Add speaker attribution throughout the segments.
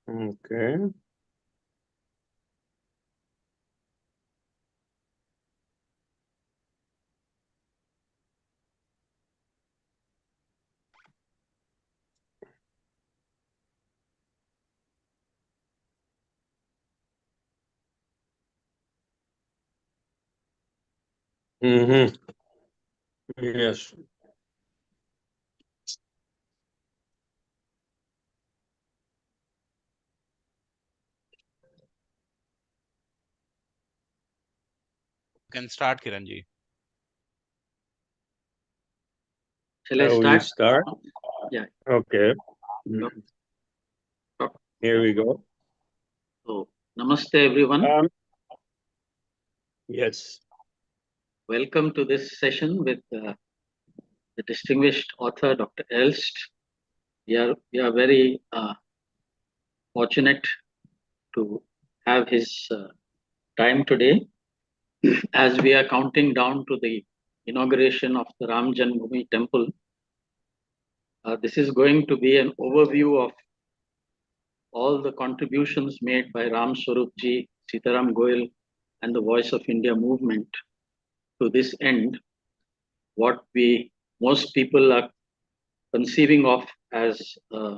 Speaker 1: Okay. Mm-hmm. Yes.
Speaker 2: Can start, Kiranji.
Speaker 3: Shall I
Speaker 1: Shall we start?
Speaker 3: Yeah.
Speaker 1: Okay. Here we go.
Speaker 3: So, namaste everyone.
Speaker 1: Yes.
Speaker 3: Welcome to this session with the distinguished author, Dr. Elst. We are very fortunate to have his time today as we are counting down to the inauguration of the Ram Janmabhoomi temple. This is going to be an overview of all the contributions made by Ram Swarup ji, Sitaram Goel, and the Voice of India movement to this end. What most people are conceiving of as a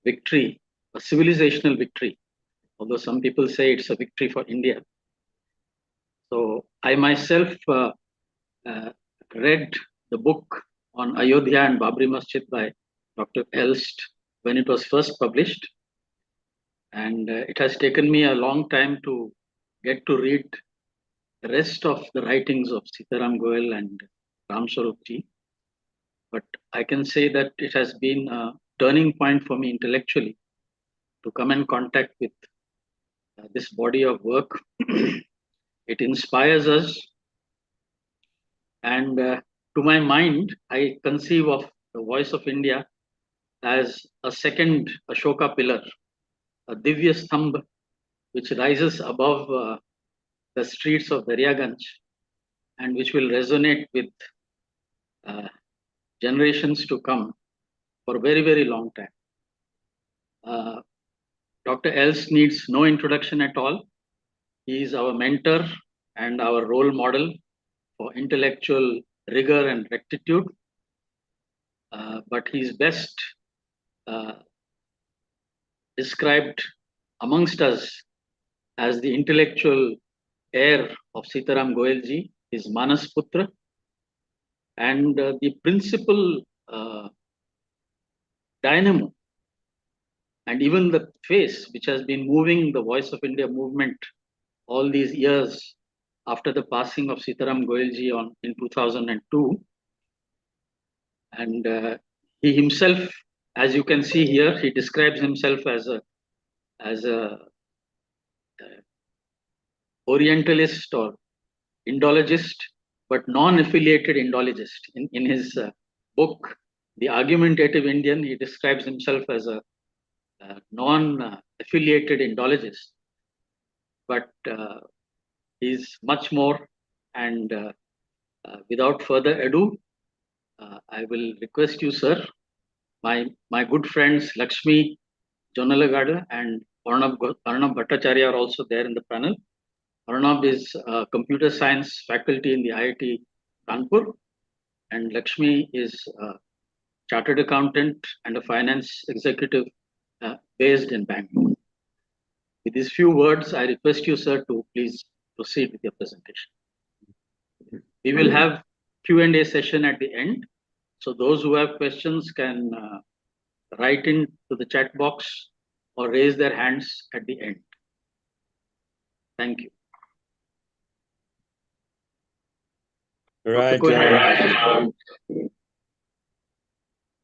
Speaker 3: victory, a civilizational victory, although some people say it's a victory for India. So I myself read the book on Ayodhya and Babri Masjid by Dr. Elst when it was first published. And it has taken me a long time to get to read the rest of the writings of Sitaram Goel and Ram Swarup ji. But I can say that it has been a turning point for me intellectually to come in contact with this body of work. It inspires us. And to my mind, I conceive of the Voice of India as a second Ashoka pillar, a Divya Stambh, which rises above the streets of Daryaganj and which will resonate with generations to come for a very, very long time. Dr. Elst needs no introduction at all. He is our mentor and our role model for intellectual rigor and rectitude. But he's best described amongst us as the intellectual heir of Sitaram Goelji, his Manas Putra, and the principal dynamo and even the face which has been moving the Voice of India movement all these years after the passing of Sitaram Goelji in 2002. And he himself, as you can see here, he describes himself as a Orientalist or Indologist, but non-affiliated Indologist. In his book, The Argumentative Indian, he describes himself as a non-affiliated Indologist. But he's much more. And without further ado, I will request you, sir, my good friends Lakshmi Jonalagada and Arnab Bhattacharya are also there in the panel. Arnab is a computer science faculty in the IIT Kanpur, and Lakshmi is a chartered accountant and a finance executive based in Bangalore. With these few words, I request you, sir, to please proceed with your presentation. We will have Q&A session at the end. So those who have questions can write into the chat box or raise their hands at the end. Thank you.
Speaker 1: Right.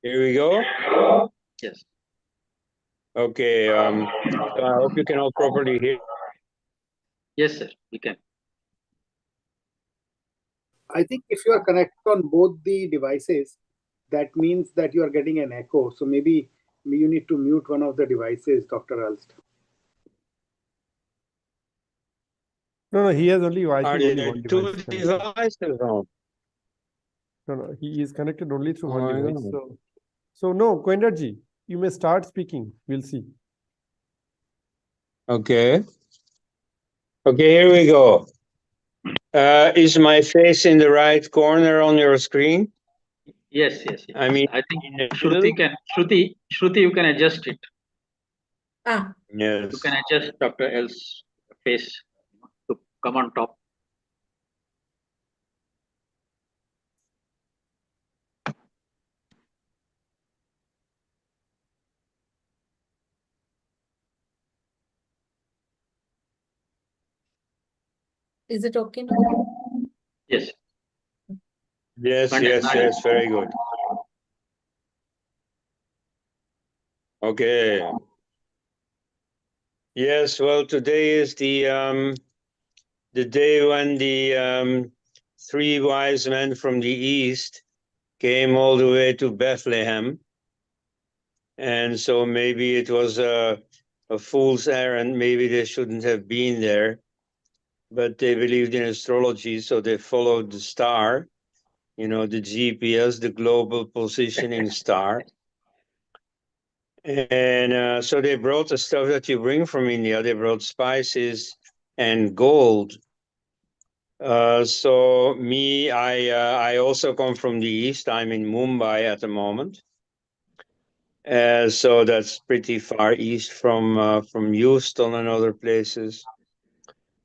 Speaker 1: Here we go.
Speaker 3: Yes.
Speaker 1: Okay. So I hope you can all properly hear.
Speaker 3: Yes, sir. We can.
Speaker 4: I think if you are connected on both the devices, that means that you are getting an echo. So maybe you need to mute one of the devices, Dr. Elst.
Speaker 5: No, he has only
Speaker 1: Are
Speaker 5: only
Speaker 1: there
Speaker 5: one
Speaker 1: two
Speaker 5: device.
Speaker 1: devices on?
Speaker 5: No, he is connected only through one
Speaker 1: I
Speaker 5: device. So no, Koenraad ji, you may start speaking. We'll see.
Speaker 1: Okay. Okay, here we go. Is my face in the right corner on your screen?
Speaker 3: Yes, yes, yes.
Speaker 1: I mean,
Speaker 3: I think
Speaker 1: in the middle?
Speaker 3: Shruti, you can adjust it.
Speaker 1: Yes.
Speaker 3: You can adjust Dr. L's face to come on top.
Speaker 6: Is it okay now?
Speaker 3: Yes.
Speaker 1: Yes,
Speaker 3: Fine.
Speaker 1: yes, yes, very good. Okay. Yes, well, today is the day when the three wise men from the east came all the way to Bethlehem. And so maybe it was a fool's errand. Maybe they shouldn't have been there, but they believed in astrology, so they followed the star, you know, the GPS, the global positioning star. And so they brought the stuff that you bring from India. They brought spices and gold. So me, I also come from the east. I'm in Mumbai at the moment. So that's pretty far east from Houston and other places.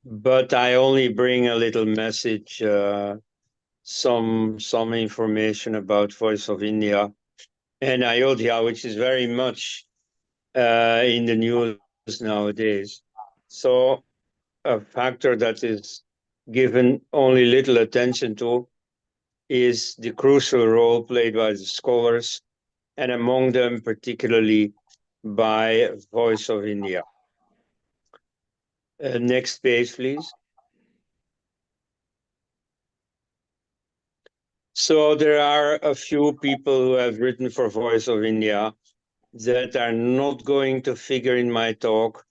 Speaker 1: But I only bring a little message, some information about Voice of India and Ayodhya, which is very much in the news nowadays. So a factor that is given only little attention to is the crucial role played by the scholars, and among them particularly by Voice of India. Next page, please. So there are a few people who have written for Voice of India that are not going to figure in my talk,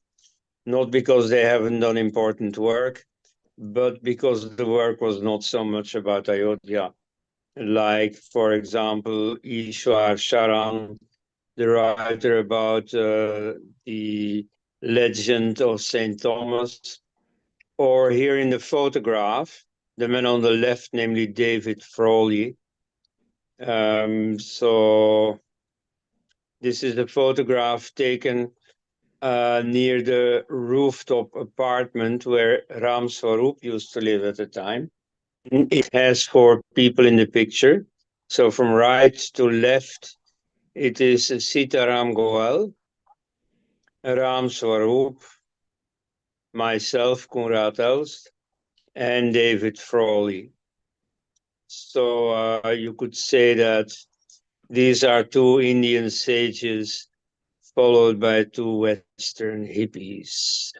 Speaker 1: not because they haven't done important work, but because the work was not so much about Ayodhya. Like, for example, Ishwar Sharan, the writer about the legend of St. Thomas, or here in the photograph, the man on the left, namely David Frawley. So this is a photograph taken near the rooftop apartment where Ram Swarup used to live at the time. It has four people in the picture. So from right to left, it is Sitaram Goel, Ram Swarup, myself, Koenraad Elst, and David Frawley. So you could say that these are two Indian sages followed by two Western hippies.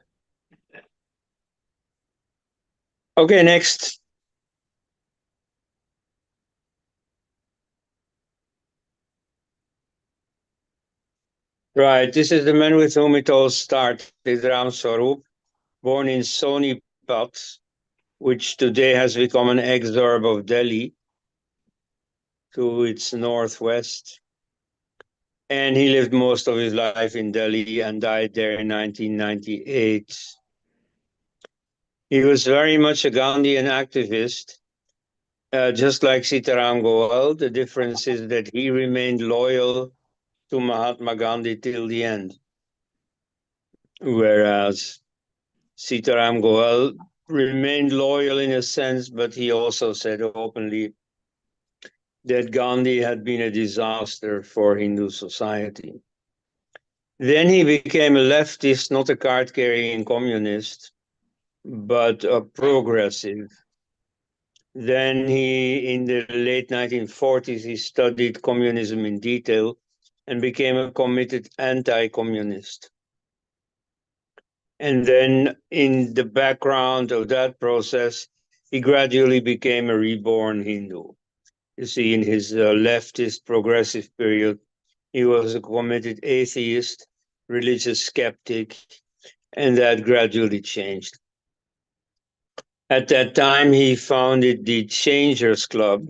Speaker 1: Okay, next. Right, this is the man with whom it all started, Ram Swarup, born in Sonipat, which today has become an exurb of Delhi to its northwest. And he lived most of his life in Delhi and died there in 1998. He was very much a Gandhian activist, just like Sitaram Goel. The difference is that he remained loyal to Mahatma Gandhi till the end, whereas Sitaram Goel remained loyal in a sense, but he also said openly that Gandhi had been a disaster for Hindu society. Then he became a leftist, not a card-carrying communist, but a progressive. Then he, in the late 1940s, he studied communism in detail and became a committed anti-communist. And then in the background of that process, he gradually became a reborn Hindu. You see, in his leftist progressive period, he was a committed atheist, religious skeptic, and that gradually changed. At that time, he founded the Changers Club.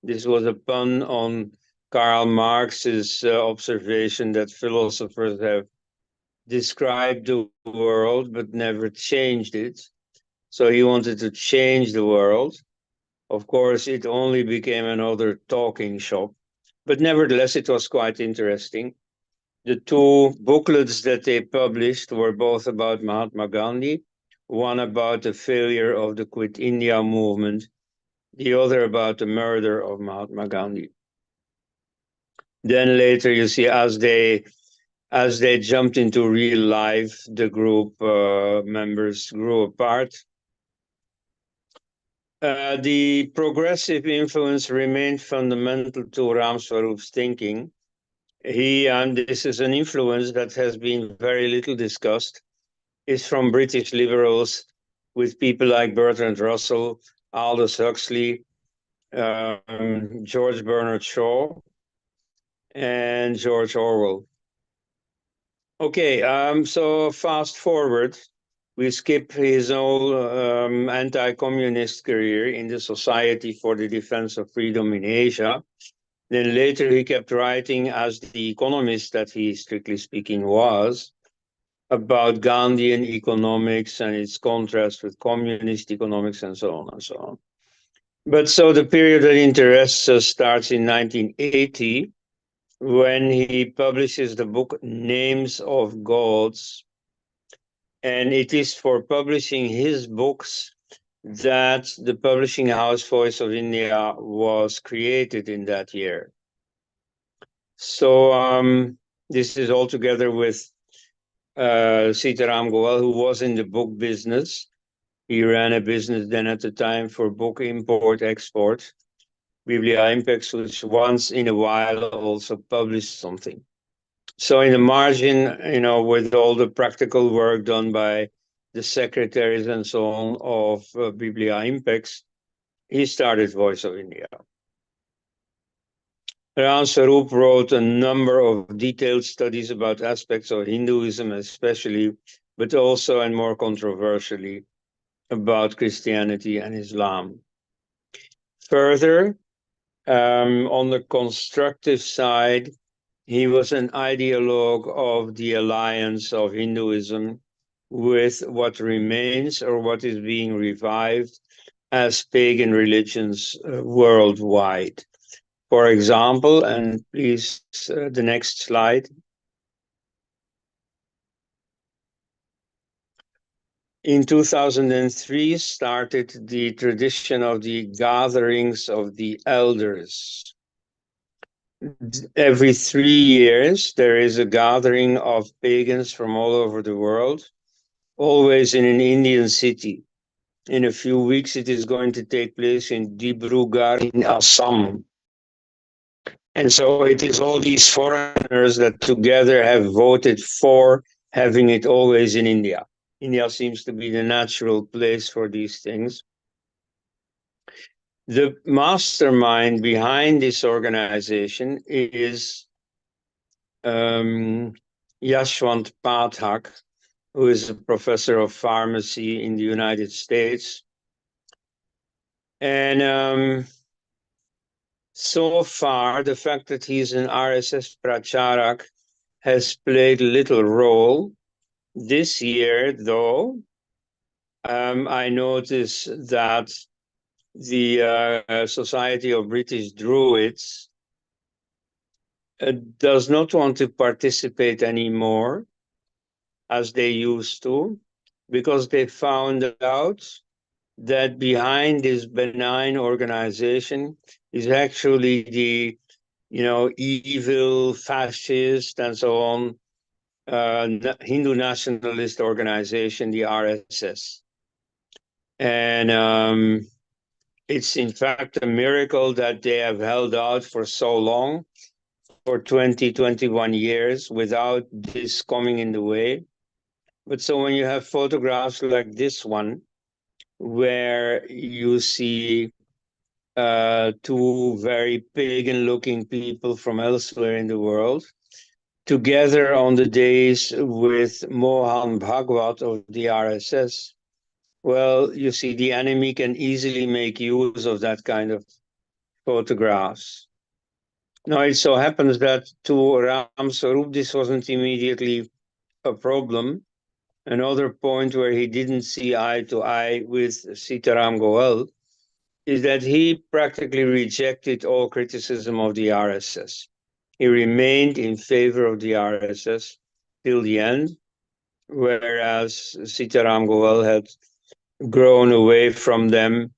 Speaker 1: This was a pun on Karl Marx's observation that philosophers have described the world but never changed it. So he wanted to change the world. Of course, it only became another talking shop, but nevertheless, it was quite interesting. The two booklets that they published were both about Mahatma Gandhi, one about the failure of the Quit India movement, the other about the murder of Mahatma Gandhi. Then later, you see, as they jumped into real life, the group members grew apart. The progressive influence remained fundamental to Ram Swaroop's thinking. This is an influence that has been very little discussed, is from British liberals with people like Bertrand Russell, Aldous Huxley, George Bernard Shaw, and George Orwell. Okay, so fast forward, we skip his whole anti-communist career in the Society for the Defense of Freedom in Asia. Then later he kept writing as the economist that he, strictly speaking, was, about Gandhian economics and its contrast with communist economics and so on and so on. But so the period that interests us starts in 1980, when he publishes the book Names of Gods. And it is for publishing his books that the publishing house Voice of India was created in that year. So this is all together with Sitaram Goel, who was in the book business. He ran a business then at the time for book import-export, Biblia Impex, which once in a while also published something. So in the margin, with all the practical work done by the secretaries and so on of Biblia Impex, he started Voice of India. Ram Swaroop wrote a number of detailed studies about aspects of Hinduism especially, but also and more controversially about Christianity and Islam. Further, on the constructive side, he was an ideologue of the alliance of Hinduism with what remains or what is being revived as pagan religions worldwide. For example, and please, the next slide. In 2003 started the tradition of the gatherings of the elders. Every 3 years, there is a gathering of pagans from all over the world, always in an Indian city. In a few weeks, it is going to take place in Dibrugarh in Assam. And so it is all these foreigners that together have voted for having it always in India. India seems to be the natural place for these things. The mastermind behind this organization is Yashwant Pathak, who is a professor of pharmacy in the United States. And so far, the fact that he's an RSS Pracharak has played little role. This year, though, I notice that the Society of British Druids does not want to participate anymore as they used to, because they found out that behind this benign organization is actually the, evil fascist and so on, Hindu nationalist organization, the RSS. And it's in fact a miracle that they have held out for so long, for 20, 21 years, without this coming in the way. But so when you have photographs like this one, where you see two very pagan-looking people from elsewhere in the world, together on the days with Mohan Bhagwat of the RSS, well, you see, the enemy can easily make use of that kind of photographs. Now, it so happens that to Ram Swaroop, this wasn't immediately a problem. Another point where he didn't see eye to eye with Sitaram Goel is that he practically rejected all criticism of the RSS. He remained in favor of the RSS till the end, whereas Sitaram Goel had grown away from them.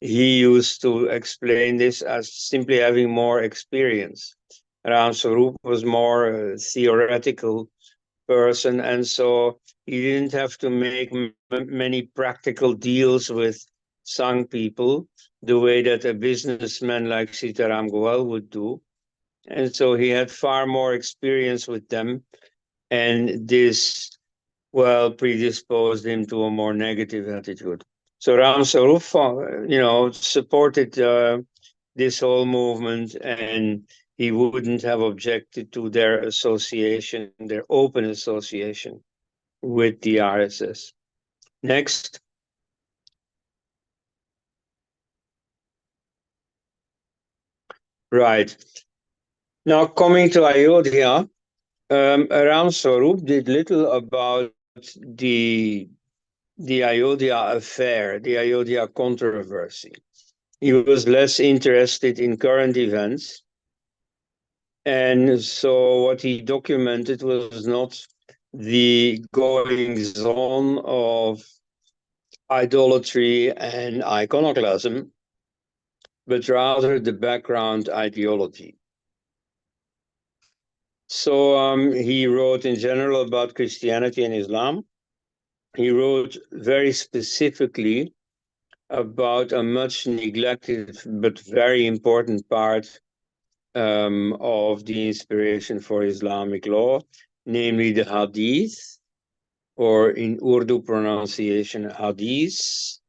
Speaker 1: He used to explain this as simply having more experience. Ram Sarup was more a theoretical person, and so he didn't have to make many practical deals with Sangh people the way that a businessman like Sitaram Goel would do. And so he had far more experience with them, and this, well, predisposed him to a more negative attitude. So Ram Sarup, supported this whole movement, and he wouldn't have objected to their association, their open association with the RSS. Next. Right. Now coming to Ayodhya, Ram Sarup did little about the Ayodhya affair, the Ayodhya controversy. He was less interested in current events. And so what he documented was not the goings on of idolatry and iconoclasm, but rather the background ideology. So he wrote in general about Christianity and Islam. He wrote very specifically about a much neglected but very important part of the inspiration for Islamic law, namely the Hadith, or in Urdu pronunciation, Hadith,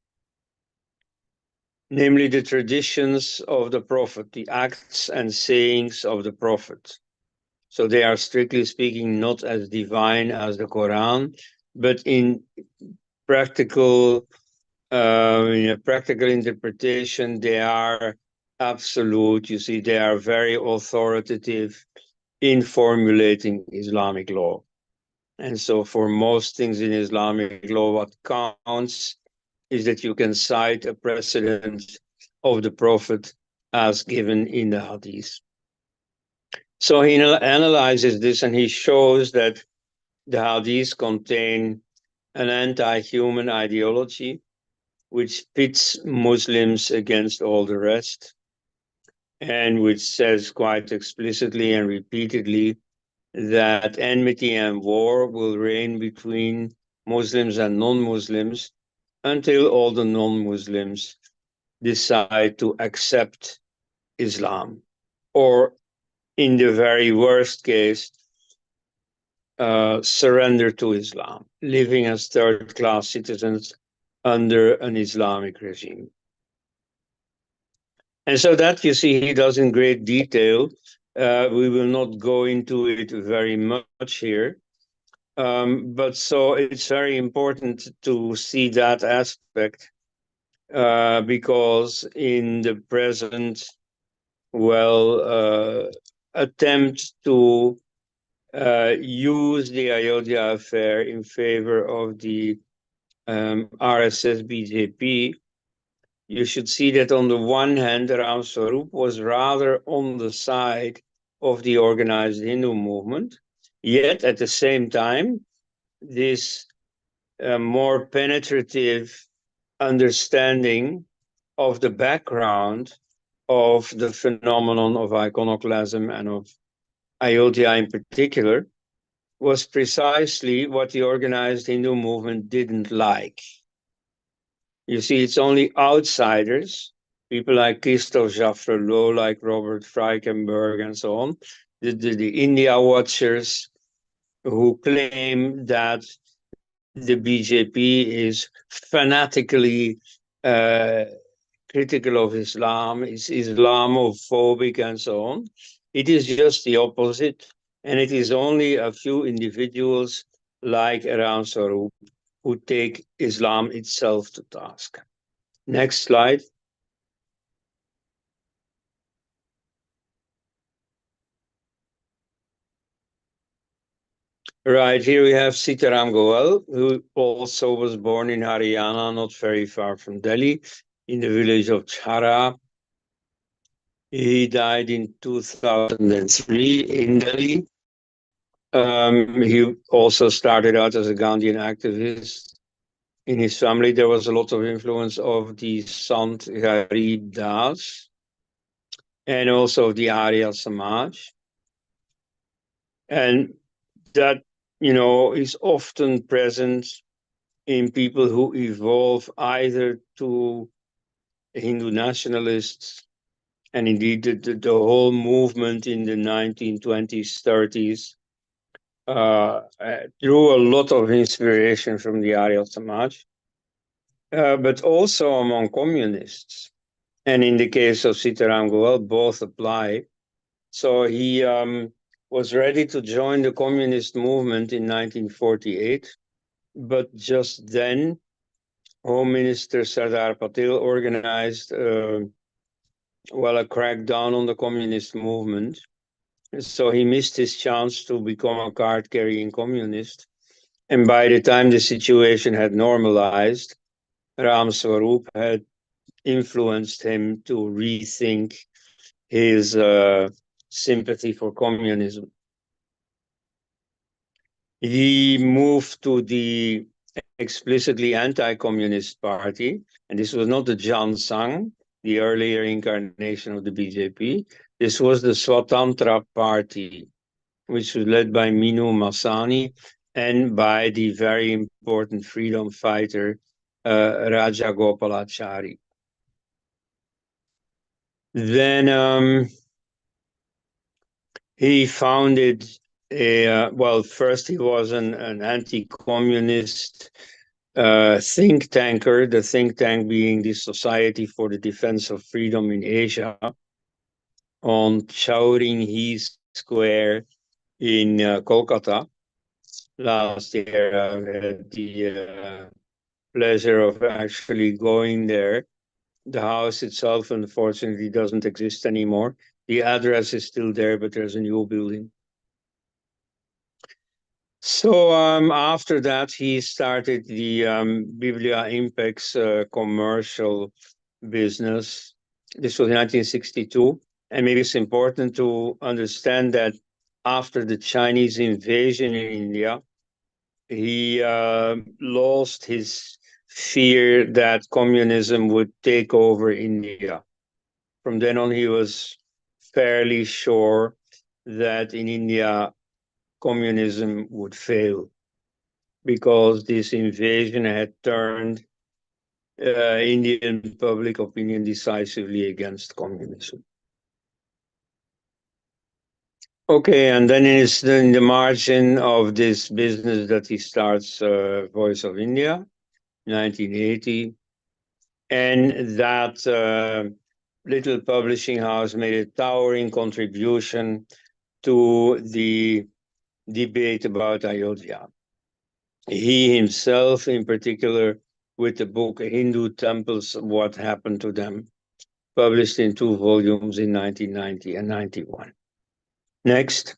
Speaker 1: namely the traditions of the Prophet, the acts and sayings of the Prophet. So they are strictly speaking not as divine as the Quran, but in practical interpretation, they are absolute. You see, they are very authoritative in formulating Islamic law. And so for most things in Islamic law, what counts is that you can cite a precedent of the Prophet as given in the Hadith. So he analyzes this, and he shows that the Hadith contain an anti-human ideology which pits Muslims against all the rest, and which says quite explicitly and repeatedly that enmity and war will reign between Muslims and non-Muslims until all the non-Muslims decide to accept Islam, or in the very worst case, surrender to Islam, living as third-class citizens under an Islamic regime. And so that, you see, he does in great detail. We will not go into it very much here. But so it's very important to see that aspect, because in the present, attempt to use the Ayodhya affair in favor of the RSS BJP, you should see that on the one hand, Ram Sarup was rather on the side of the organized Hindu movement, yet at the same time, this more penetrative understanding of the background of the phenomenon of iconoclasm and of Ayodhya in particular was precisely what the organized Hindu movement didn't like. You see, it's only outsiders, people like Christophe Jaffrelot, like Robert Frykenberg, and so on, the India watchers, who claim that the BJP is fanatically critical of Islam, is Islamophobic, and so on. It is just the opposite, and it is only a few individuals like Ram Sarup who take Islam itself to task. Next slide. Right, here we have Sitaram Goel, who also was born in Haryana, not very far from Delhi, in the village of Chhara. He died in 2003 in Delhi. He also started out as a Gandhian activist. In his family, there was a lot of influence of the Sant Garib Das and also the Arya Samaj. And that, is often present in people who evolve either to Hindu nationalists, and indeed the whole movement in the 1920s, 30s drew a lot of inspiration from the Arya Samaj, but also among communists. And in the case of Sitaram Goel, both apply. So he was ready to join the communist movement in 1948, but just then Home Minister Sardar Patel organized a crackdown on the communist movement. So he missed his chance to become a card-carrying communist. And by the time the situation had normalized, Ram Swarup had influenced him to rethink his sympathy for communism. He moved to the explicitly anti-communist party, and this was not the Jan Sangh, the earlier incarnation of the BJP. This was the Swatantra Party, which was led by Minu Masani and by the very important freedom fighter Raja Gopalachari. Then he founded first he was an anti-communist think tanker, the think tank being the Society for the Defense of Freedom in Asia, on Chowringhee Square in Kolkata. Last year, I had the pleasure of actually going there. The house itself, unfortunately, doesn't exist anymore. The address is still there, but there's a new building. So after that, he started the Biblia Impex commercial business. This was in 1962. And maybe it's important to understand that after the Chinese invasion in India, he lost his fear that communism would take over India. From then on, he was fairly sure that in India, communism would fail because this invasion had turned Indian public opinion decisively against communism. Okay, and then it's in the margin of this business that he starts Voice of India, 1980. And that little publishing house made a towering contribution to the debate about Ayodhya. He himself, in particular, with the book Hindu Temples, What Happened to Them, published in 2 volumes in 1990 and 91. Next.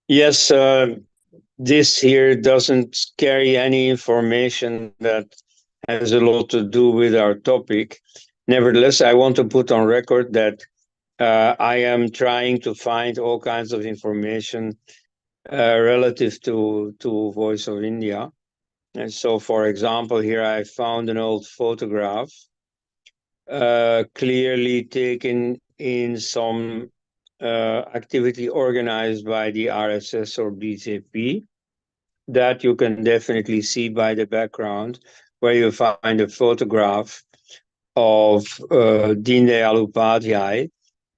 Speaker 1: Yes, this here doesn't carry any information that has a lot to do with our topic. Nevertheless, I want to put on record that I am trying to find all kinds of information relative to Voice of India. And so, for example, here I found an old photograph clearly taken in some activity organized by the RSS or BJP. That you can definitely see by the background, where you find a photograph of Deen Dayal Upadhyay,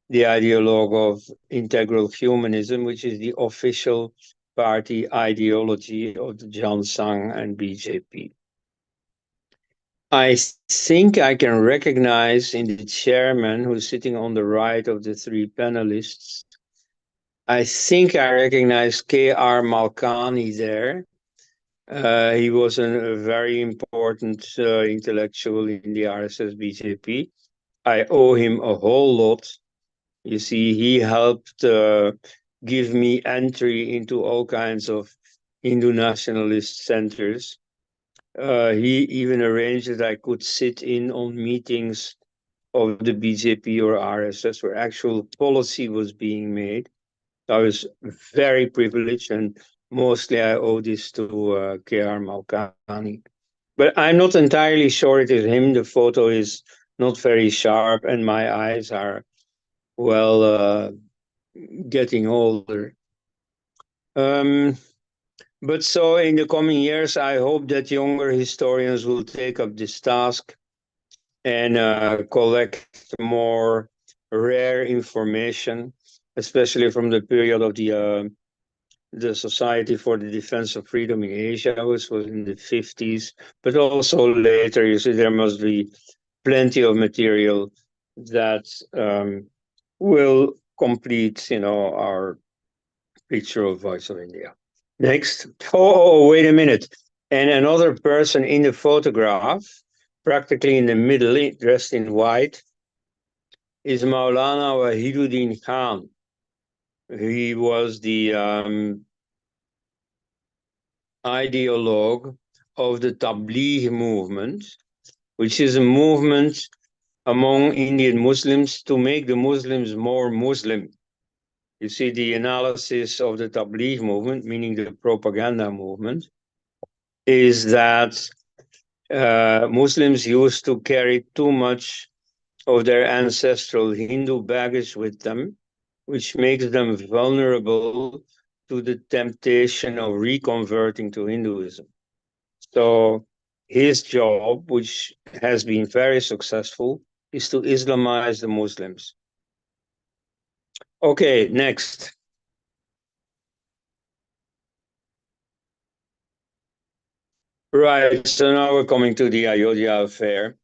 Speaker 1: the ideologue of integral humanism, which is the official party ideology of the Jan Sangh and BJP. I think I can recognize in the chairman, who's sitting on the right of the 3 panelists, I think I recognize K.R. Malkani there. He was a very important intellectual in the RSS BJP. I owe him a whole lot You see, he helped give me entry into all kinds of Hindu nationalist centers. He even arranged that I could sit in on meetings of the BJP or RSS where actual policy was being made. I was very privileged, and mostly I owe this to K.R. Malkani. But I'm not entirely sure it is him. The photo is not very sharp, and my eyes are, well, getting older. But so in the coming years, I hope that younger historians will take up this task and collect more rare information, especially from the period of the Society for the Defense of Freedom in Asia, which was in the 50s, but also later. You see, there must be plenty of material that will complete, our picture of Voice of India. Next. Oh, wait a minute. And another person in the photograph, practically in the middle, dressed in white, is Maulana Wahiduddin Khan. He was the ideologue of the Tabligh movement, which is a movement among Indian Muslims to make the Muslims more Muslim. You see, the analysis of the Tabligh movement, meaning the propaganda movement, is that Muslims used to carry too much of their ancestral Hindu baggage with them, which makes them vulnerable to the temptation of reconverting to Hinduism. So his job, which has been very successful, is to Islamize the Muslims. Okay, next. Right, so now we're coming to the Ayodhya affair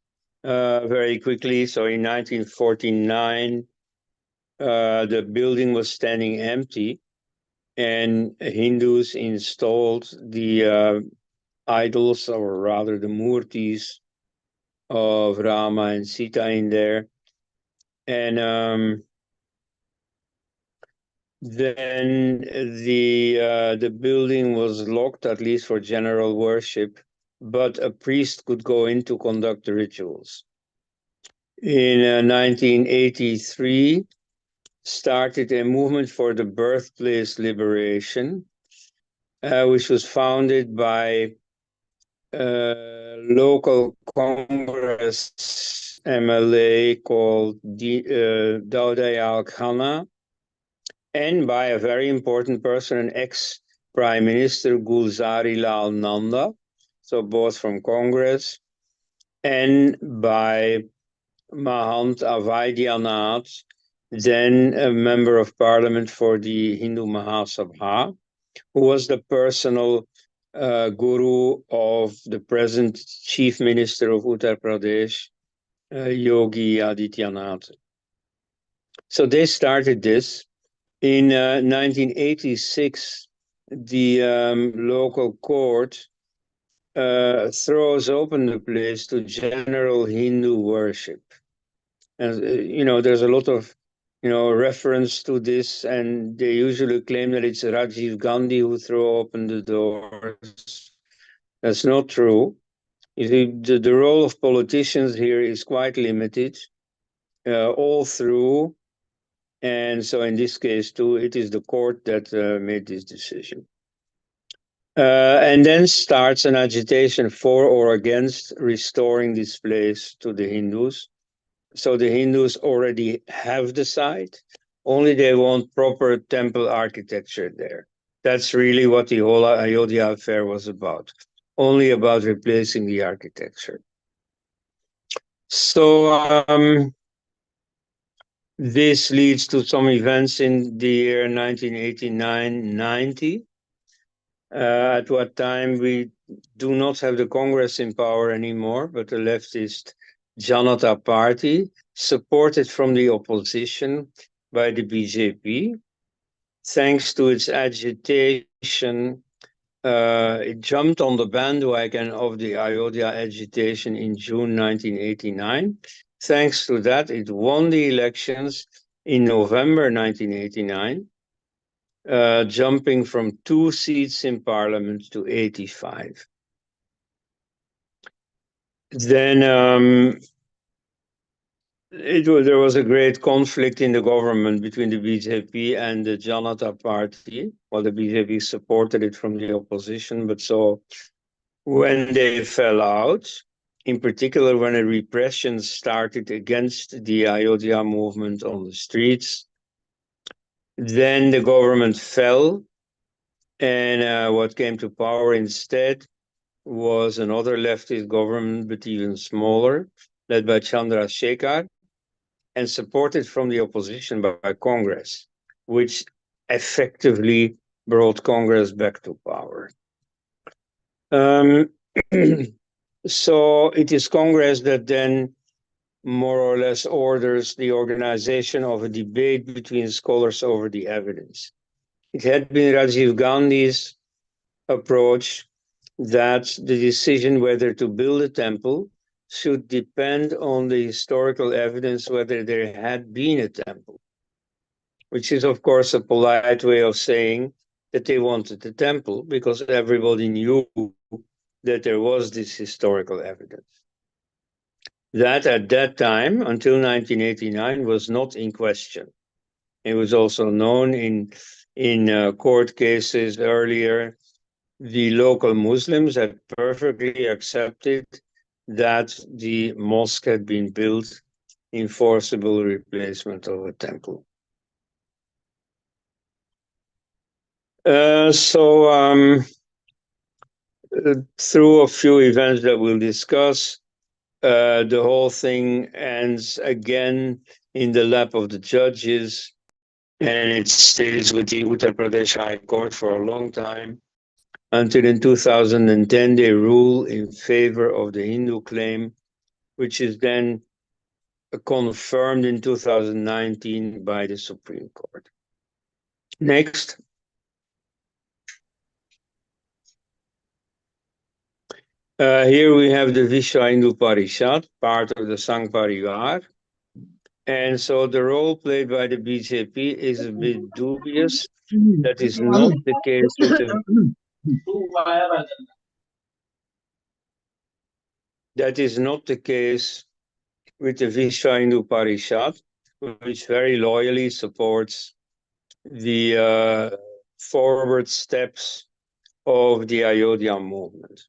Speaker 1: very quickly. So in 1949, the building was standing empty, and Hindus installed the idols, or rather the murtis, of Rama and Sita in there. And then the building was locked, at least for general worship, but a priest could go in to conduct the rituals. In 1983, started a movement for the birthplace liberation, which was founded by local Congress MLA called Daudayal Khanna, and by a very important person, an ex-Prime Minister Gulzari Lal Nanda, so both from Congress, and by Mahant Avaidhyanath, then a member of parliament for the Hindu Mahasabha, who was the personal guru of the present chief minister of Uttar Pradesh, Yogi Adityanath. So they started this. In 1986, the local court throws open the place to general Hindu worship. And, there's a lot of, reference to this, and they usually claim that it's Rajiv Gandhi who threw open the doors. That's not true. You see, the role of politicians here is quite limited all through. And so in this case, too, it is the court that made this decision. And then starts an agitation for or against restoring this place to the Hindus. So the Hindus already have the site, only they want proper temple architecture there. That's really what the whole Ayodhya affair was about, only about replacing the architecture. So this leads to some events in the year 1989-90, at what time we do not have the Congress in power anymore, but the leftist Janata Party, supported from the opposition by the BJP. Thanks to its agitation, it jumped on the bandwagon of the Ayodhya agitation in June 1989. Thanks to that, it won the elections in November 1989, jumping from 2 seats in parliament to 85. Then there was a great conflict in the government between the BJP and the Janata Party. Well, the BJP supported it from the opposition, but so when they fell out, in particular when a repression started against the Ayodhya movement on the streets, then the government fell, and what came to power instead was another leftist government, but even smaller, led by Chandrasekhar, and supported from the opposition by Congress, which effectively brought Congress back to power. So it is Congress that then more or less orders the organization of a debate between scholars over the evidence. It had been Rajiv Gandhi's approach that the decision whether to build a temple should depend on the historical evidence whether there had been a temple, which is of course a polite way of saying that they wanted a temple because everybody knew that there was this historical evidence. That at that time, until 1989, was not in question. It was also known in court cases earlier. The local Muslims had perfectly accepted that the mosque had been built in forcible replacement of a temple. Through a few events that we'll discuss, the whole thing ends again in the lap of the judges, and it stays with the Uttar Pradesh High Court for a long time, until in 2010 they rule in favor of the Hindu claim, which is then confirmed in 2019 by the Supreme Court. Next. Here we have the Vishwa Hindu Parishad, part of the Sangh Parivar. And so the role played by the BJP is a bit dubious. That is not the case with the Vishwa Hindu Parishad, which very loyally supports the forward steps of the Ayodhya movement.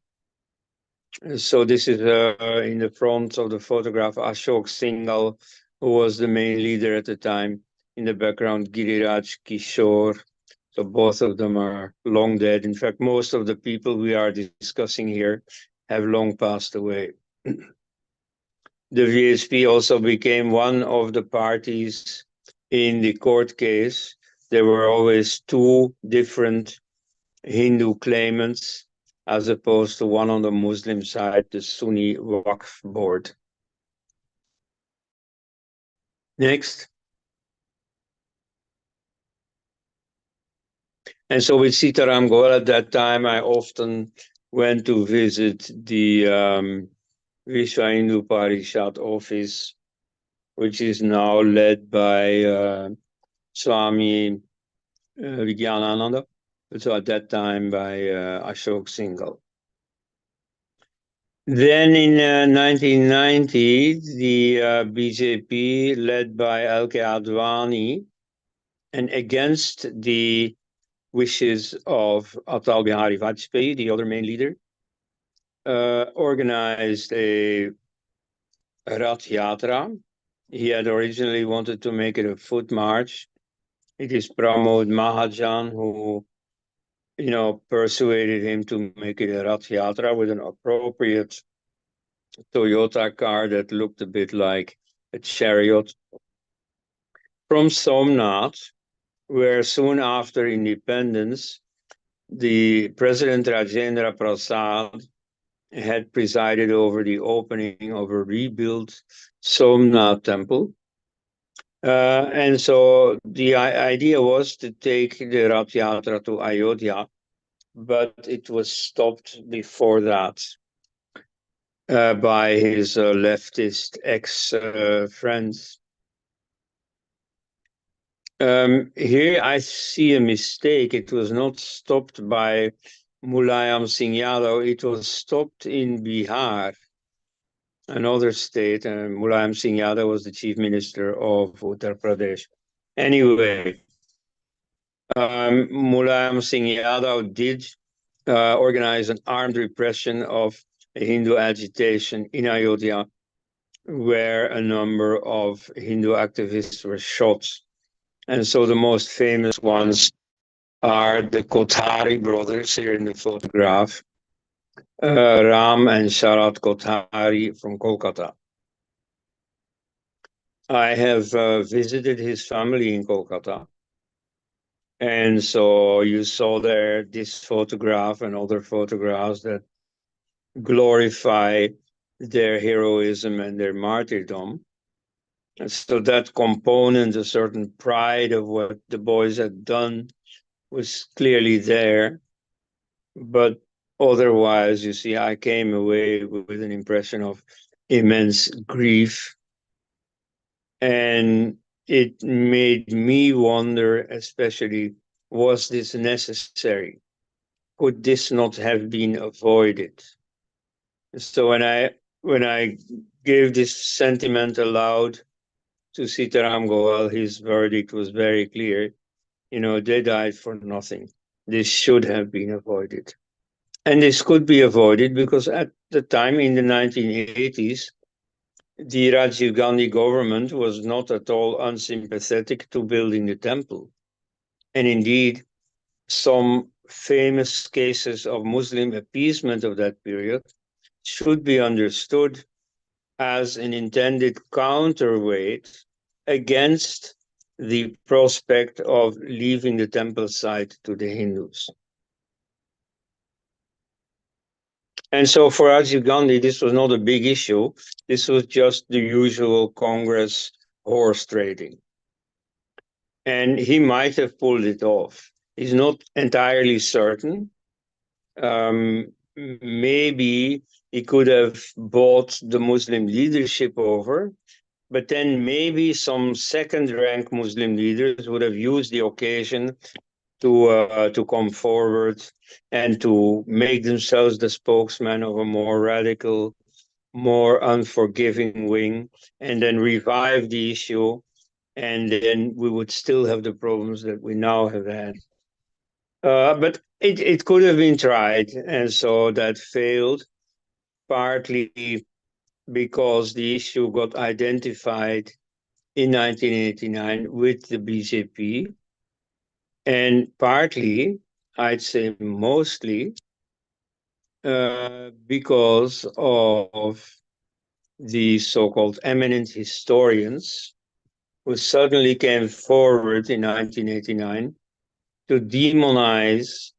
Speaker 1: So this is in the front of the photograph, Ashok Singhal, who was the main leader at the time. In the background, Giriraj Kishore. So both of them are long dead. In fact, most of the people we are discussing here have long passed away. The VSP also became one of the parties in the court case. There were always 2 different Hindu claimants, as opposed to one on the Muslim side, the Sunni Waqf board. Next. And so with Sitaram Goel at that time, I often went to visit the Vishwa Hindu Parishad office, which is now led by Swami Vijnanananda, so at that time by Ashok Singhal. Then in 1990, the BJP, led by L.K. Advani, and against the wishes of Atal Bihari Vajpayee, the other main leader, organized a Rath Yatra. He had originally wanted to make it a foot march. It is Pramod Mahajan who, persuaded him to make it a Rath Yatra with an appropriate Toyota car that looked a bit like a chariot, from Somnath, where soon after independence, the President Rajendra Prasad had presided over the opening of a rebuilt Somnath temple. And so the idea was to take the Rath Yatra to Ayodhya, but it was stopped before that by his leftist ex-friends. Here I see a mistake. It was not stopped by Mulayam Singh Yadav. It was stopped in Bihar, another state, and Mulayam Singh Yadav was the chief minister of Uttar Pradesh. Anyway, Mulayam Singh Yadav did organize an armed repression of Hindu agitation in Ayodhya, where a number of Hindu activists were shot. And so the most famous ones are the Kothari brothers here in the photograph, Ram and Sharat Kothari from Kolkata. I have visited his family in Kolkata. And so you saw there this photograph and other photographs that glorify their heroism and their martyrdom. And so that component, a certain pride of what the boys had done, was clearly there. But otherwise, you see, I came away with an impression of immense grief. And it made me wonder, especially, was this necessary? Could this not have been avoided? So when I gave this sentiment aloud to Sitaram Goel, his verdict was very clear. You know, they died for nothing. This should have been avoided. And this could be avoided because at the time in the 1980s, the Rajiv Gandhi government was not at all unsympathetic to building the temple. And indeed, some famous cases of Muslim appeasement of that period should be understood as an intended counterweight against the prospect of leaving the temple site to the Hindus. And so for Rajiv Gandhi, this was not a big issue. This was just the usual Congress horse trading. And he might have pulled it off. He's not entirely certain. Maybe he could have bought the Muslim leadership over, but then maybe some second-rank Muslim leaders would have used the occasion to come forward and to make themselves the spokesman of a more radical, more unforgiving wing, and then revive the issue, and then we would still have the problems that we now have had. But it could have been tried, and so that failed, partly because the issue got identified in 1989 with the BJP, and partly, I'd say mostly, because of the so-called eminent historians who suddenly came forward in 1989 to demonize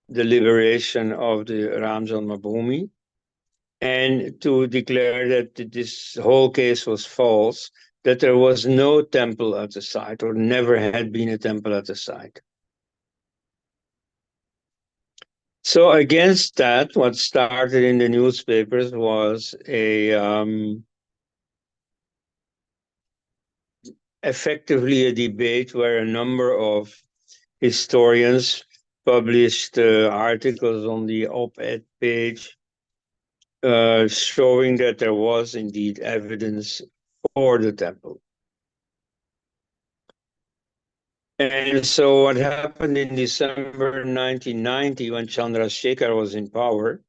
Speaker 1: the liberation of the Ram Janmabhoomi and to declare that this whole case was false, that there was no temple at the site or never had been a temple at the site. So against that, what started in the newspapers was effectively a debate where a number of historians published articles on the op-ed page showing that there was indeed evidence for the temple. And so what happened in December 1990 when Chandrasekhar was in power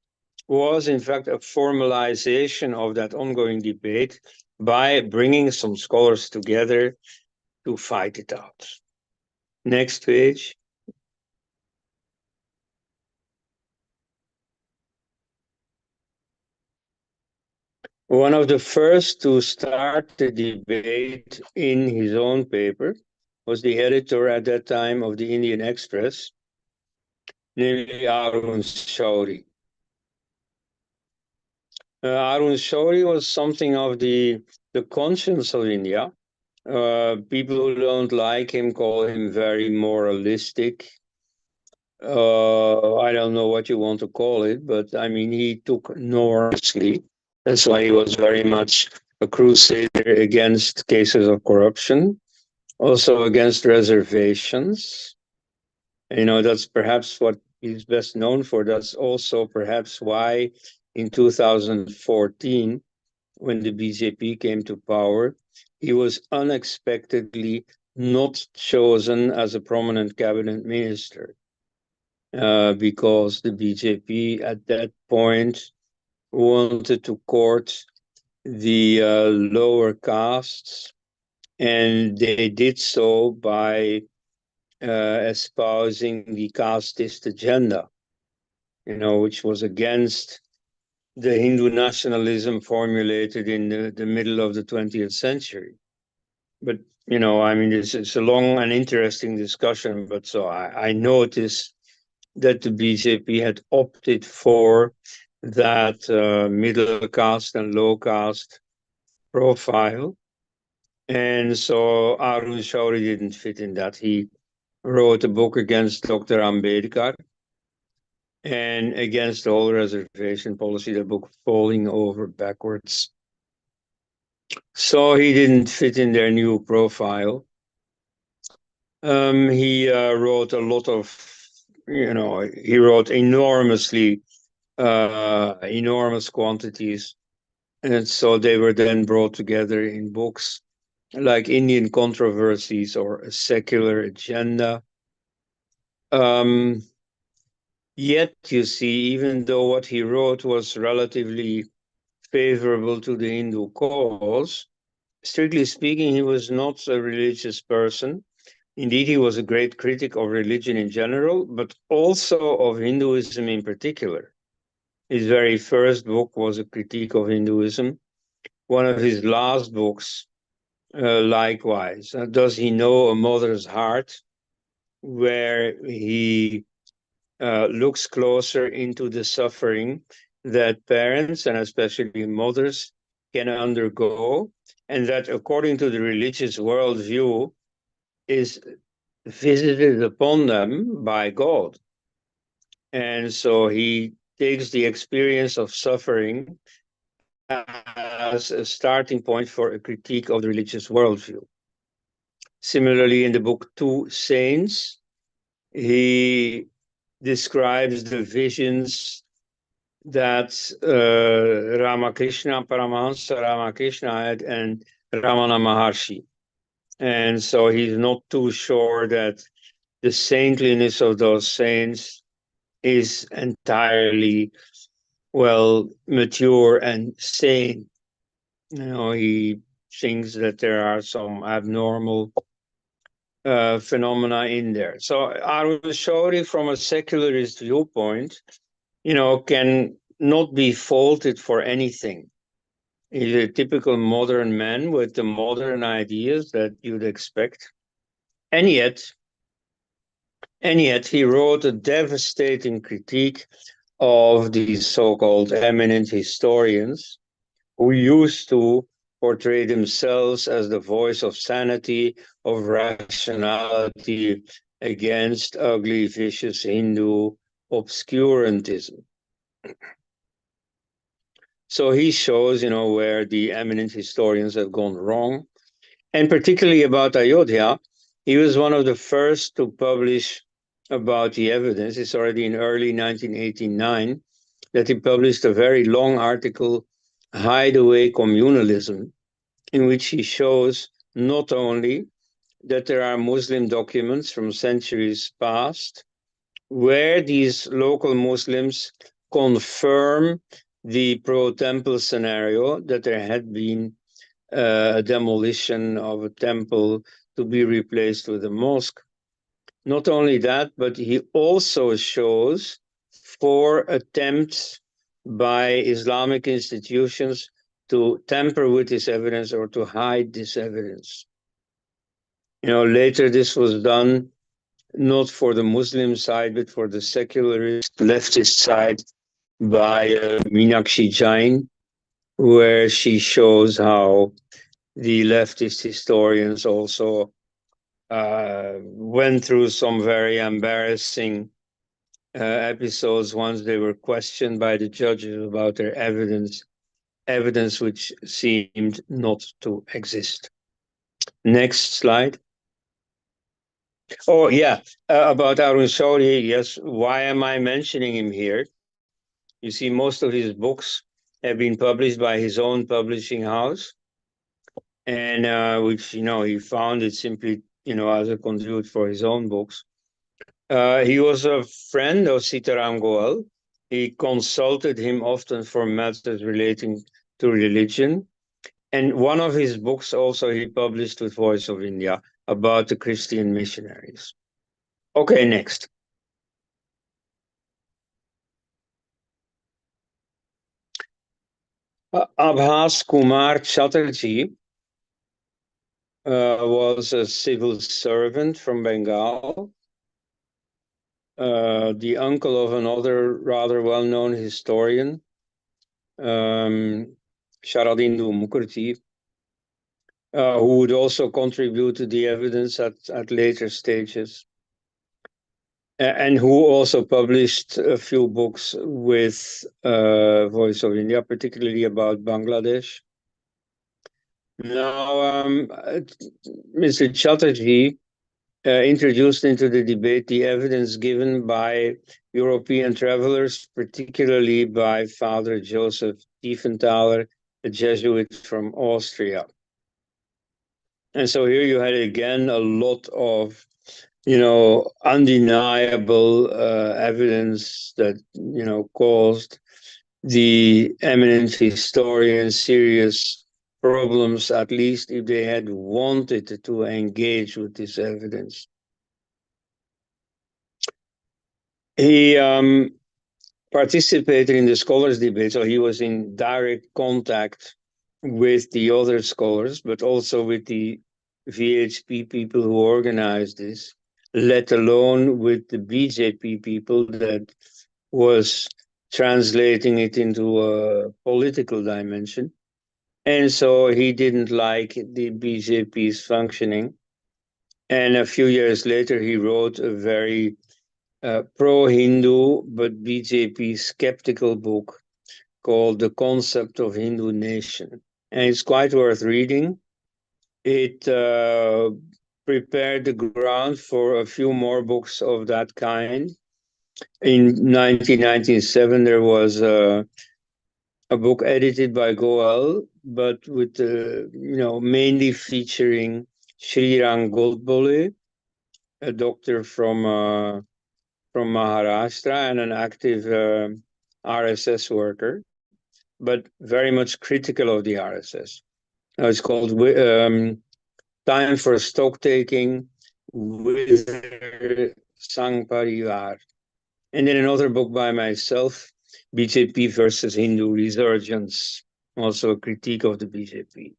Speaker 1: was in fact a formalization of that ongoing debate by bringing some scholars together to fight it out. Next page. One of the first to start the debate in his own paper was the editor at that time of the Indian Express, namely Arun Shourie. Arun Shourie was something of the conscience of India. People who don't like him call him very moralistic. I don't know what you want to call it, but I mean, he took enormously. That's why he was very much a crusader against cases of corruption. also against reservations. That's perhaps what he's best known for. That's also perhaps why in 2014, when the BJP came to power, he was unexpectedly not chosen as a prominent cabinet minister, because the BJP at that point wanted to court the lower castes, and they did so by espousing the casteist agenda, which was against the Hindu nationalism formulated in the middle of the 20th century. But, it's a long and interesting discussion. But so I noticed that the BJP had opted for that middle caste and low caste profile. And so Arun Shauri didn't fit in that. He wrote a book against Dr. Ambedkar and against the whole reservation policy, the book Falling Over Backwards. So he didn't fit in their new profile. He wrote a lot of, he wrote enormous quantities. And so they were then brought together in books like Indian Controversies or A Secular Agenda. Yet, you see, even though what he wrote was relatively favorable to the Hindu cause, strictly speaking, he was not a religious person. Indeed, he was a great critic of religion in general, but also of Hinduism in particular. His very first book was a critique of Hinduism. One of his last books, likewise, Does He Know a Mother's Heart?, where he looks closer into the suffering that parents and especially mothers can undergo, and that according to the religious worldview is visited upon them by God. And so he takes the experience of suffering as a starting point for a critique of the religious worldview. Similarly, in the book Two Saints, he describes the visions that Paramahansa Ramakrishna had and Ramana Maharshi. And so he's not too sure that the saintliness of those saints is entirely, mature and sane. He thinks that there are some abnormal phenomena in there. So Arun Shauri, from a secularist viewpoint, can not be faulted for anything. He's a typical modern man with the modern ideas that you'd expect. And yet he wrote a devastating critique of these so-called eminent historians who used to portray themselves as the voice of sanity, of rationality against ugly, vicious Hindu obscurantism. So he shows, where the eminent historians have gone wrong. And particularly about Ayodhya, he was one of the first to publish about the evidence. It's already in early 1989 that he published a very long article, Hideaway Communalism, in which he shows not only that there are Muslim documents from centuries past where these local Muslims confirm the pro-temple scenario, that there had been a demolition of a temple to be replaced with a mosque. Not only that, but he also shows 4 attempts by Islamic institutions to tamper with this evidence or to hide this evidence. Later this was done not for the Muslim side, but for the secularist leftist side by Meenakshi Jain, where she shows how the leftist historians also went through some very embarrassing episodes once they were questioned by the judges about their evidence which seemed not to exist. Next slide. Oh, yeah, about Arun Sodhi, yes. Why am I mentioning him here? You see, most of his books have been published by his own publishing house, and which, he founded simply, as a conduit for his own books. He was a friend of Sitaram Goel. He consulted him often for matters relating to religion. And one of his books also he published with Voice of India about the Christian missionaries. Okay, next. Abhas Kumar Chatterjee was a civil servant from Bengal, the uncle of another rather well-known historian, Sharadindu Mukherjee, who would also contribute to the evidence at later stages, and who also published a few books with Voice of India, particularly about Bangladesh. Now, Mr. Chatterjee introduced into the debate the evidence given by European travelers, particularly by Father Joseph Tiefenthaler, a Jesuit from Austria. And so here you had again a lot of, undeniable evidence that, caused the eminent historian serious problems, at least if they had wanted to engage with this evidence. He participated in the scholars' debate, so he was in direct contact with the other scholars, but also with the VHP people who organized this, let alone with the BJP people that was translating it into a political dimension. And so he didn't like the BJP's functioning. And a few years later, he wrote a very pro-Hindu but BJP skeptical book called The Concept of Hindu Nation. And it's quite worth reading. It prepared the ground for a few more books of that kind. In 1997, there was a book edited by Goel, but with mainly featuring Srirang Godbole, a doctor from Maharashtra and an active RSS worker, but very much critical of the RSS. It's called Time for Stock Taking with Sangh Parivar. And then another book by myself, BJP versus Hindu Resurgence, also a critique of the BJP.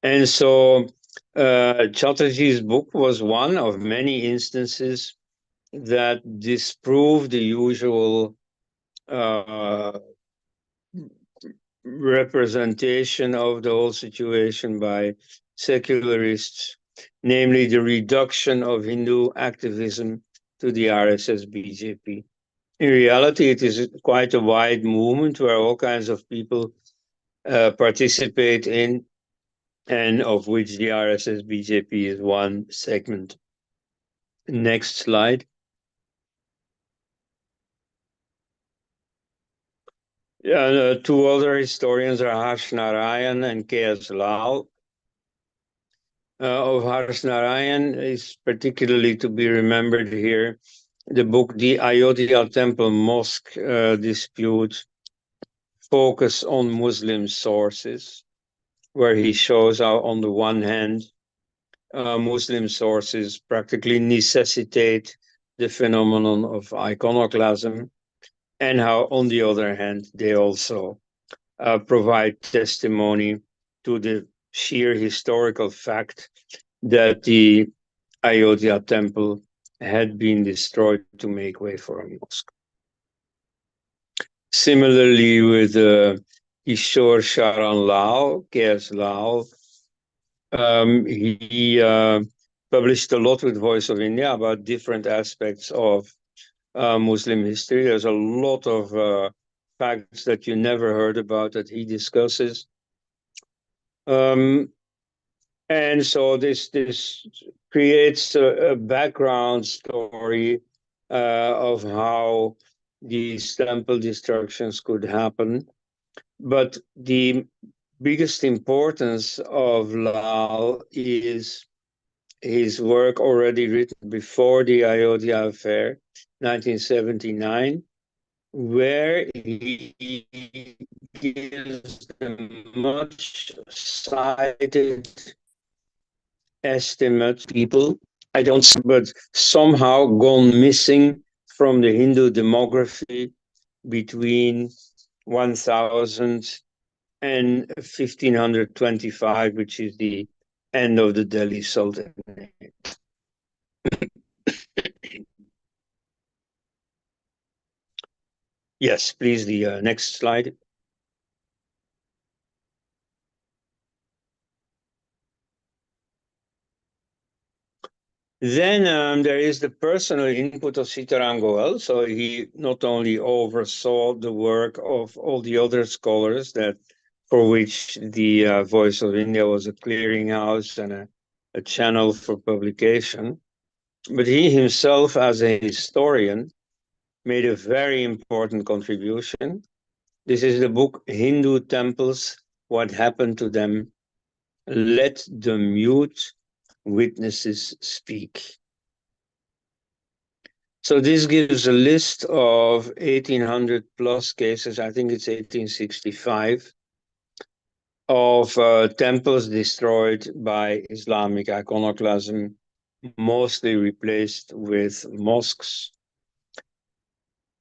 Speaker 1: And so Chatterjee's book was one of many instances that disproved the usual representation of the whole situation by secularists, namely the reduction of Hindu activism to the RSS BJP. In reality, it is quite a wide movement where all kinds of people participate in, and of which the RSS BJP is one segment. Next slide. Two other historians are Harsh Narayan and K.S. Lal. Of Harsh Narayan is particularly to be remembered here the book The Ayodhya Temple Mosque Dispute, focus on Muslim sources, where he shows how on the one hand Muslim sources practically necessitate the phenomenon of iconoclasm, and how on the other hand they also provide testimony to the sheer historical fact that the Ayodhya temple had been destroyed to make way for a mosque. Similarly, with Kishore Sharan Lal, K.S. Lal, he published a lot with Voice of India about different aspects of Muslim history. There's a lot of facts that you never heard about that he discusses. And so this creates a background story of how these temple destructions could happen. But the biggest importance of Lal is his work already written before the Ayodhya affair, 1979, where he gives the much cited estimate people, I don't see, but somehow gone missing from the Hindu demography between 1000 and 1525, which is the end of the Delhi Sultanate. Yes, please, the next slide. Then there is the personal input of Sitaram Goel. So he not only oversaw the work of all the other scholars that for which the Voice of India was a clearinghouse and a channel for publication, but he himself, as a historian, made a very important contribution. This is the book Hindu Temples, What Happened to Them. Let the Mute Witnesses Speak. So this gives a list of 1800 plus cases, I think it's 1865, of temples destroyed by Islamic iconoclasm, mostly replaced with mosques.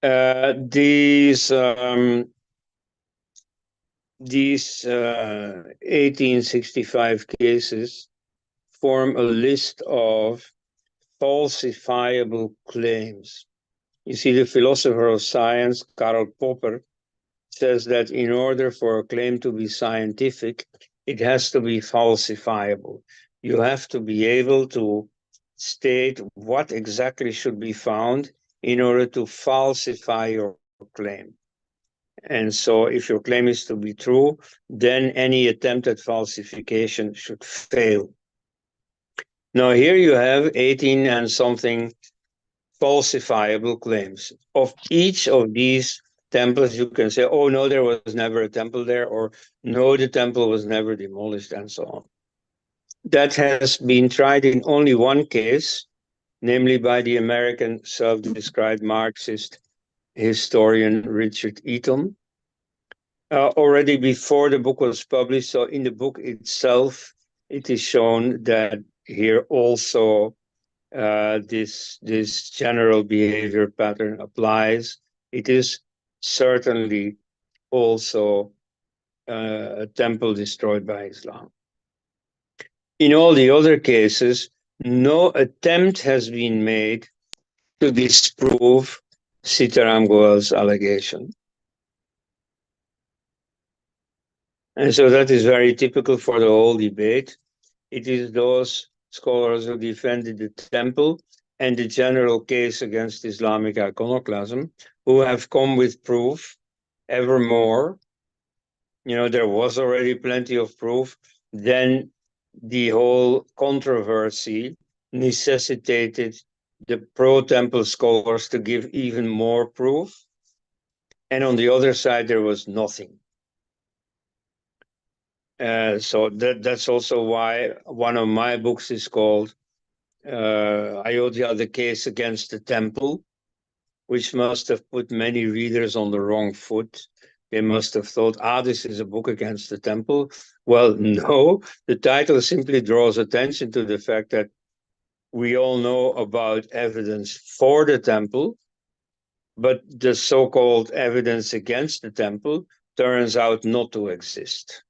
Speaker 1: These 1865 cases form a list of falsifiable claims. You see, the philosopher of science, Karl Popper, says that in order for a claim to be scientific, it has to be falsifiable. You have to be able to state what exactly should be found in order to falsify your claim. And so if your claim is to be true, then any attempt at falsification should fail. Now here you have 18 and something falsifiable claims. Of each of these temples, you can say, oh no, there was never a temple there, or no, the temple was never demolished, and so on. That has been tried in only one case, namely by the American self-described Marxist historian Richard Eaton. Already before the book was published, so in the book itself, it is shown that here also this general behavior pattern applies. It is certainly also a temple destroyed by Islam. In all the other cases, no attempt has been made to disprove Sitaram Goel's allegation. And so that is very typical for the whole debate. It is those scholars who defended the temple and the general case against Islamic iconoclasm who have come with proof ever more. You know, there was already plenty of proof. Then the whole controversy necessitated the pro-temple scholars to give even more proof. And on the other side, there was nothing. So that's also why one of my books is called Ayodhya, the Case Against the Temple, which must have put many readers on the wrong foot. They must have thought, this is a book against the temple. Well, no, the title simply draws attention to the fact that we all know about evidence for the temple, but the so-called evidence against the temple turns out not to exist.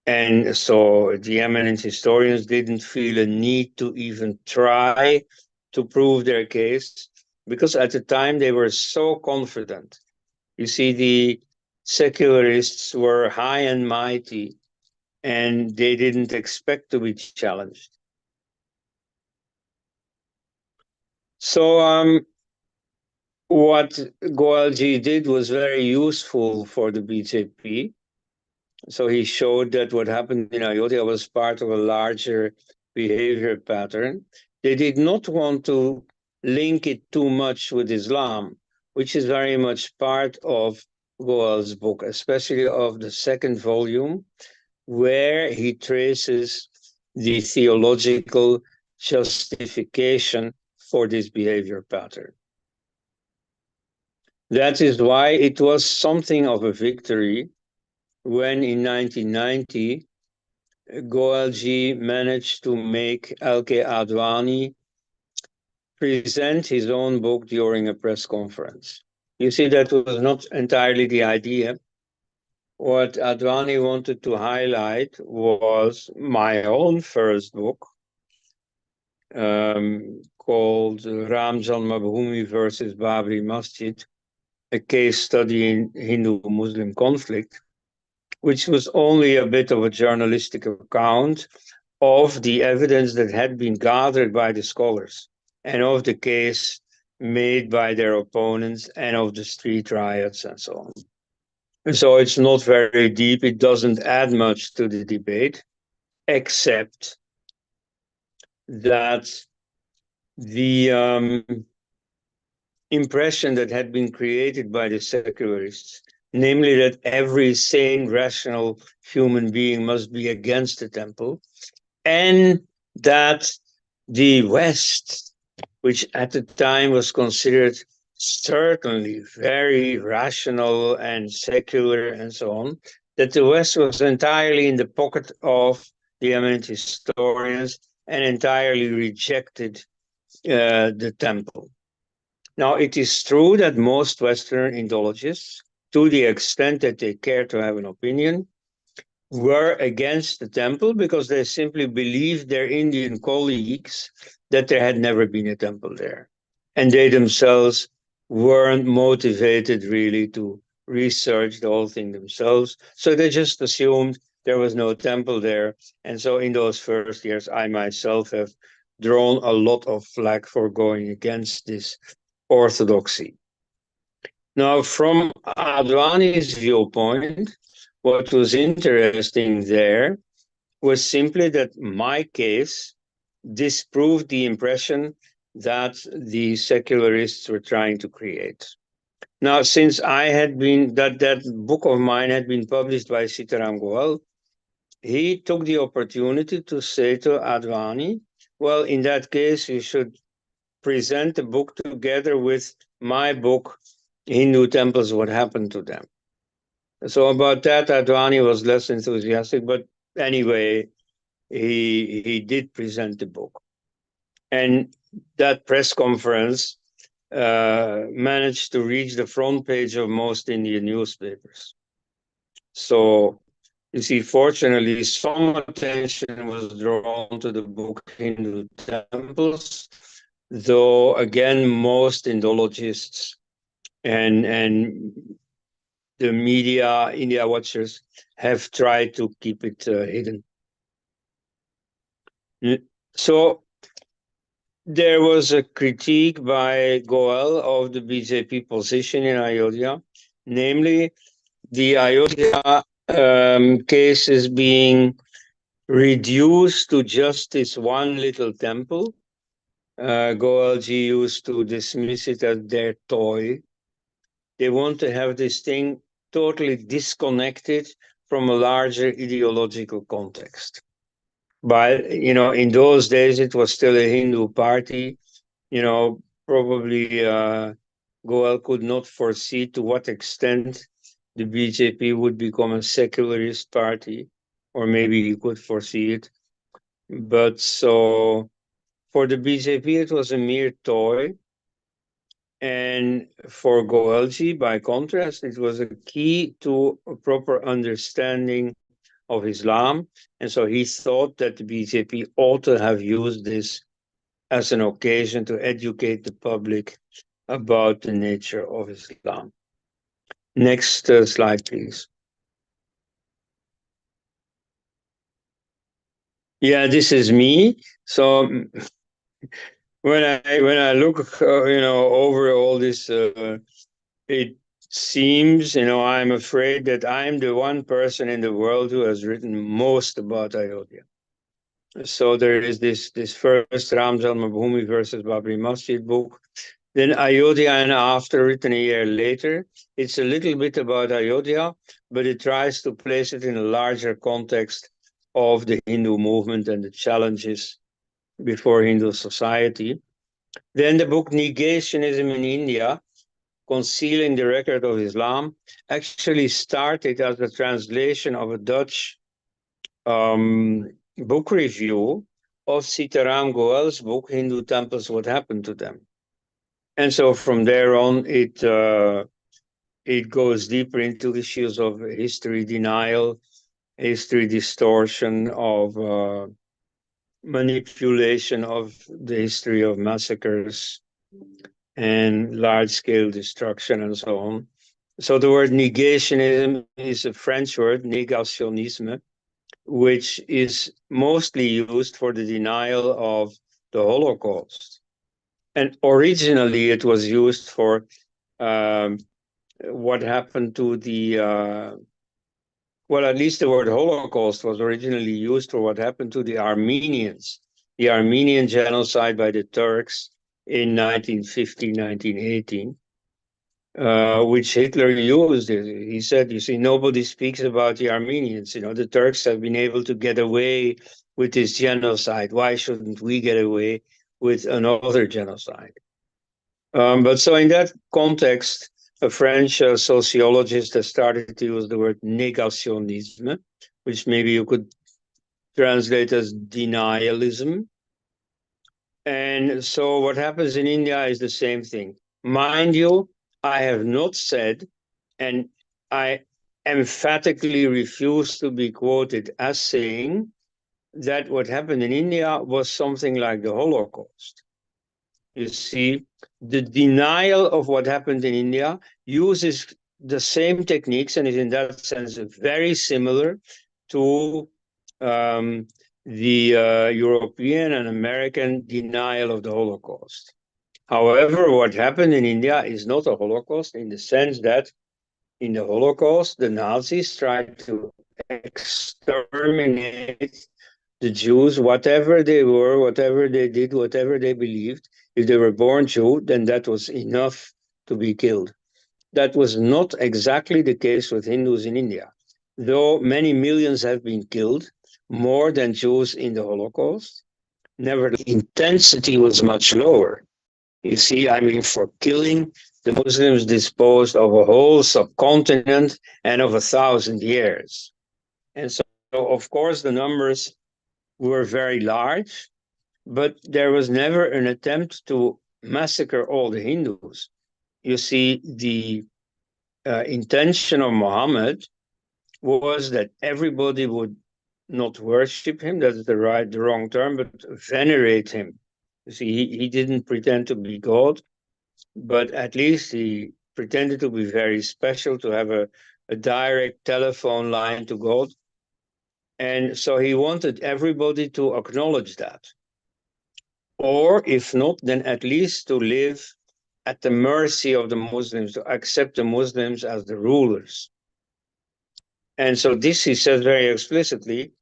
Speaker 1: And so the eminent historians didn't feel a need to even try to prove their case, because at the time they were so confident. You see, the secularists were high and mighty, and they didn't expect to be challenged. So what Goelji did was very useful for the BJP. So he showed that what happened in Ayodhya was part of a larger behavior pattern. They did not want to link it too much with Islam, which is very much part of Goel's book, especially of the second volume, where he traces the theological justification for this behavior pattern. That is why it was something of a victory when in 1990, Goelji managed to make L.K. Advani present his own book during a press conference. You see, that was not entirely the idea. What Advani wanted to highlight was my own first book, called Ram Janmabhoomi versus Babri Masjid, a case study in Hindu-Muslim conflict, which was only a bit of a journalistic account of the evidence that had been gathered by the scholars and of the case made by their opponents and of the street riots and so on. And so it's not very deep. It doesn't add much to the debate, except that the impression that had been created by the secularists, namely that every sane, rational human being must be against the temple, and that the West, which at the time was considered certainly very rational and secular and so on, that the West was entirely in the pocket of the eminent historians and entirely rejected the temple. Now, it is true that most Western Indologists, to the extent that they care to have an opinion, were against the temple because they simply believed their Indian colleagues that there had never been a temple there. And they themselves weren't motivated really to research the whole thing themselves. So they just assumed there was no temple there. And so in those first years, I myself have drawn a lot of flack for going against this orthodoxy. Now, from Advani's viewpoint, what was interesting there was simply that my case disproved the impression that the secularists were trying to create. Now, since I had been, that book of mine had been published by Sitaram Goel, he took the opportunity to say to Advani, well, in that case, you should present the book together with my book, Hindu Temples, What Happened to Them. So about that, Advani was less enthusiastic, but anyway, he did present the book. And that press conference managed to reach the front page of most Indian newspapers. So you see, fortunately, some attention was drawn to the book Hindu Temples, though again, most Indologists and the media, India watchers, have tried to keep it hidden. So there was a critique by Goel of the BJP position in Ayodhya, namely the Ayodhya case is being reduced to just this one little temple. Goelji used to dismiss it as their toy. They want to have this thing totally disconnected from a larger ideological context. But, in those days, it was still a Hindu party. Probably Goel could not foresee to what extent the BJP would become a secularist party, or maybe he could foresee it. But so for the BJP, it was a mere toy. And for Goelji, by contrast, it was a key to a proper understanding of Islam. And so he thought that the BJP ought to have used this as an occasion to educate the public about the nature of Islam. Next slide, please. Yeah, this is me. So when I look, over all this, it seems, I'm afraid that I'm the one person in the world who has written most about Ayodhya. So there is this first Ram Janmabhoomi versus Babri Masjid book. Then Ayodhya and After, written a year later. It's a little bit about Ayodhya, but it tries to place it in a larger context of the Hindu movement and the challenges before Hindu society. Then the book Negationism in India, Concealing the Record of Islam, actually started as a translation of a Dutch book review of Sitaram Goel's book, Hindu Temples, What Happened to Them. And so from there on, it goes deeper into issues of history denial, history distortion, of manipulation of the history of massacres and large-scale destruction and so on. So the word negationism is a French word, négationnisme, which is mostly used for the denial of the Holocaust. And originally it was used for what happened to the, well, at least the word Holocaust was originally used for what happened to the Armenians, the Armenian genocide by the Turks in 1915, 1918. Which Hitler used. He said, you see, nobody speaks about the Armenians. You know, the Turks have been able to get away with this genocide. Why shouldn't we get away with another genocide? But so in that context, a French sociologist has started to use the word négationnisme, which maybe you could translate as denialism. And so what happens in India is the same thing. Mind you, I have not said, and I emphatically refuse to be quoted as saying that what happened in India was something like the Holocaust. You see, the denial of what happened in India uses the same techniques and is in that sense very similar to the European and American denial of the Holocaust. However, what happened in India is not a Holocaust in the sense that in the Holocaust, the Nazis tried to exterminate the Jews, whatever they were, whatever they did, whatever they believed. If they were born Jew, then that was enough to be killed. That was not exactly the case with Hindus in India. Though many millions have been killed, more than Jews in the Holocaust, nevertheless, the intensity was much lower. You see, I mean, for killing, the Muslims disposed of a whole subcontinent and of 1,000 years. And so, of course, the numbers were very large, but there was never an attempt to massacre all the Hindus. You see, the intention of Muhammad was that everybody would not worship him, that's the wrong term, but venerate him. You see, he didn't pretend to be God, but at least he pretended to be very special, to have a direct telephone line to God. And so he wanted everybody to acknowledge that. Or if not, then at least to live at the mercy of the Muslims, to accept the Muslims as the rulers. And so this he says very explicitly,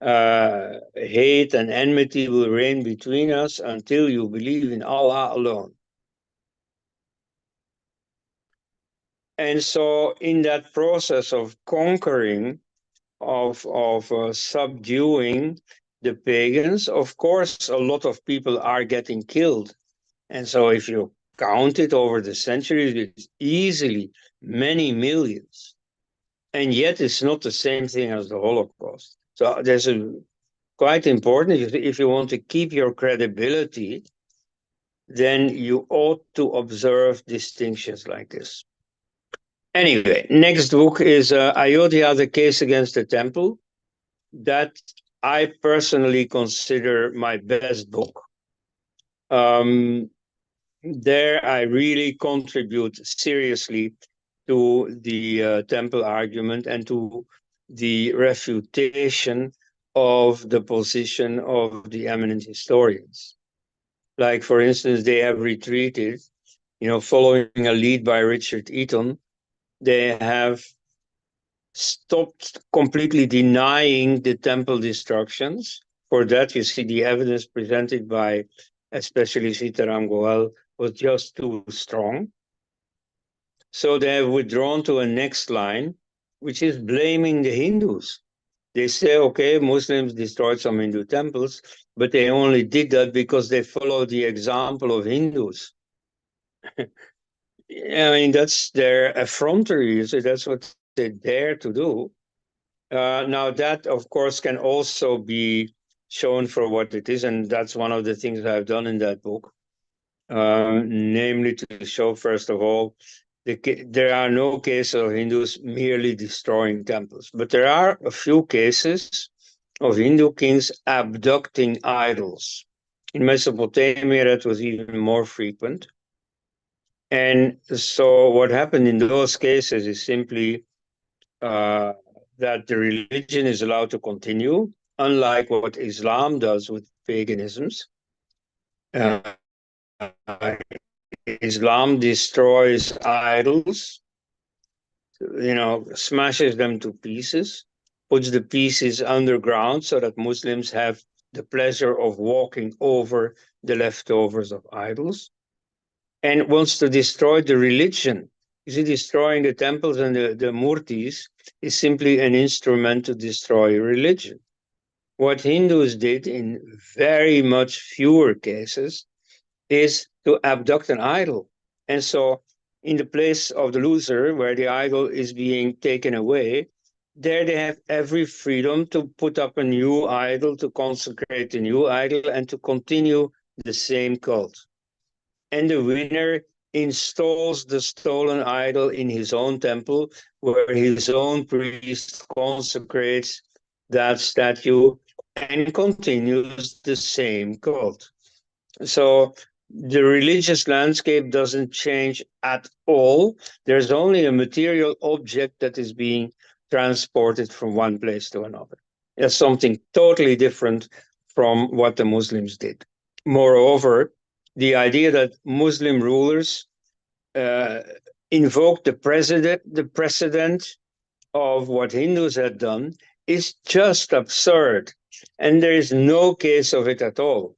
Speaker 1: hate and enmity will reign between us until you believe in Allah alone. And so in that process of conquering, of subduing the pagans, of course, a lot of people are getting killed. And so if you count it over the centuries, it's easily many millions. And yet it's not the same thing as the Holocaust. So there's a quite important, if you want to keep your credibility, then you ought to observe distinctions like this. Anyway, next book is Ayodhya, the Case Against the Temple. That I personally consider my best book. There I really contribute seriously to the temple argument and to the refutation of the position of the eminent historians. Like, for instance, they have retreated, following a lead by Richard Eaton, they have stopped completely denying the temple destructions for that, you see the evidence presented by especially Sitaram Goel was just too strong. So they have withdrawn to a next line, which is blaming the Hindus. They say, okay, Muslims destroyed some Hindu temples, but they only did that because they followed the example of Hindus. I mean, that's their effrontery, so that's what they dare to do. Now, that, of course, can also be shown for what it is, and that's one of the things I've done in that book, namely to show, first of all, there are no cases of Hindus merely destroying temples, but there are a few cases of Hindu kings abducting idols. In Mesopotamia, that was even more frequent. And so what happened in those cases is simply that the religion is allowed to continue, unlike what Islam does with paganisms. Islam destroys idols, smashes them to pieces, puts the pieces underground so that Muslims have the pleasure of walking over the leftovers of idols, and wants to destroy the religion. You see, destroying the temples and the murtis is simply an instrument to destroy religion. What Hindus did in very much fewer cases is to abduct an idol. And so in the place of the loser, where the idol is being taken away, there they have every freedom to put up a new idol, to consecrate a new idol, and to continue the same cult. And the winner installs the stolen idol in his own temple, where his own priest consecrates that statue and continues the same cult. So the religious landscape doesn't change at all. There's only a material object that is being transported from one place to another. It's something totally different from what the Muslims did. Moreover, the idea that Muslim rulers invoked the precedent of what Hindus had done is just absurd. And there is no case of it at all.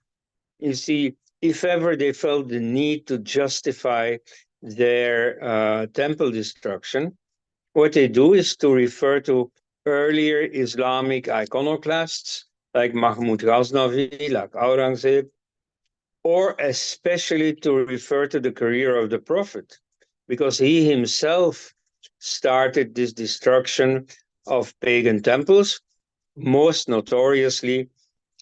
Speaker 1: You see, if ever they felt the need to justify their temple destruction, what they do is to refer to earlier Islamic iconoclasts like Mahmud Ghaznavi, like Aurangzeb, or especially to refer to the career of the Prophet, because he himself started this destruction of pagan temples, most notoriously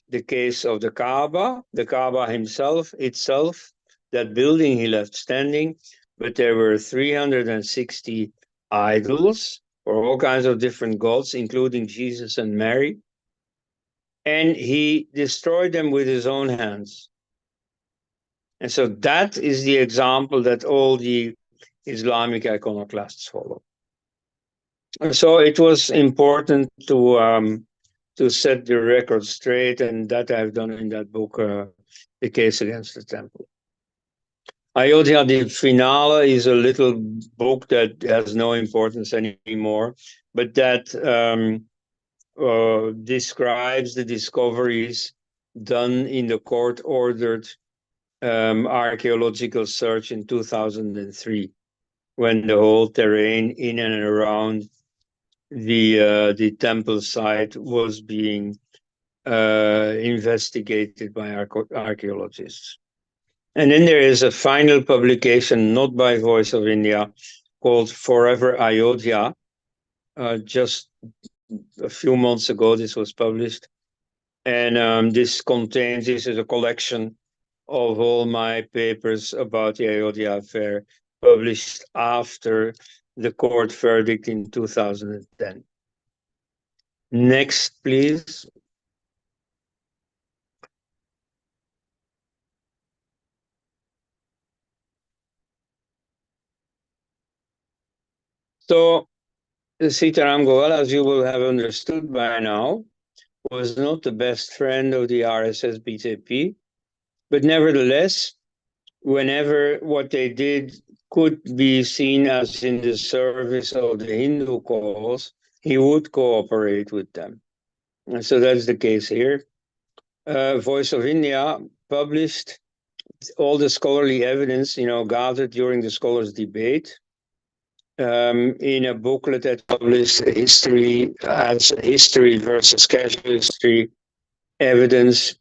Speaker 1: the case of the Kaaba itself, that building he left standing, but there were 360 idols for all kinds of different gods, including Jesus and Mary, and he destroyed them with his own hands. And so that is the example that all the Islamic iconoclasts follow. And so it was important to set the record straight, and that I've done in that book, The Case Against the Temple. Ayodhya di Finale is a little book that has no importance anymore, but that describes the discoveries done in the court-ordered archaeological search in 2003, when the whole terrain in and around the temple site was being investigated by archaeologists. And then there is a final publication, not by Voice of India, called Forever Ayodhya. Just a few months ago, this was published. And this is a collection of all my papers about the Ayodhya affair, published after the court verdict in 2010. Next, please. So, Sitaram Goel, as you will have understood by now, was not the best friend of the RSS BJP, but nevertheless, whenever what they did could be seen as in the service of the Hindu cause, he would cooperate with them. And so that's the case here. Voice of India published all the scholarly evidence, gathered during the scholars' debate in a booklet that published history as history versus casual history evidence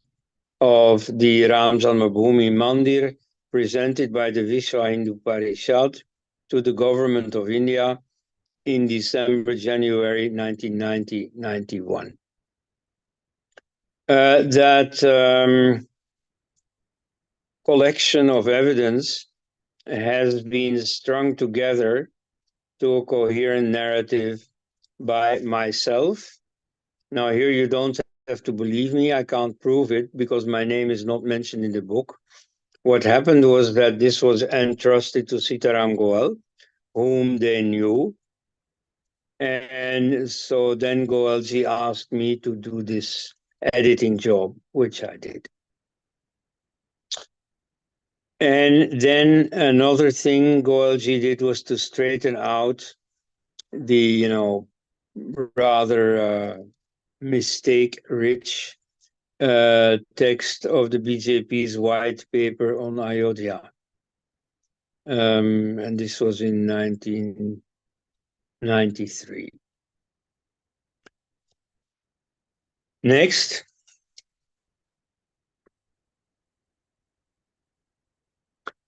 Speaker 1: of the Ram Janmabhoomi Mandir presented by the Vishwa Hindu Parishad to the government of India in December, January 1990-91. That collection of evidence has been strung together to a coherent narrative by myself. Now, here you don't have to believe me. I can't prove it because my name is not mentioned in the book. What happened was that this was entrusted to Sitaram Goel, whom they knew. And so then Goelji asked me to do this editing job, which I did. And then another thing Goelji did was to straighten out the, rather mistake-rich text of the BJP's white paper on Ayodhya. And this was in 1993. Next.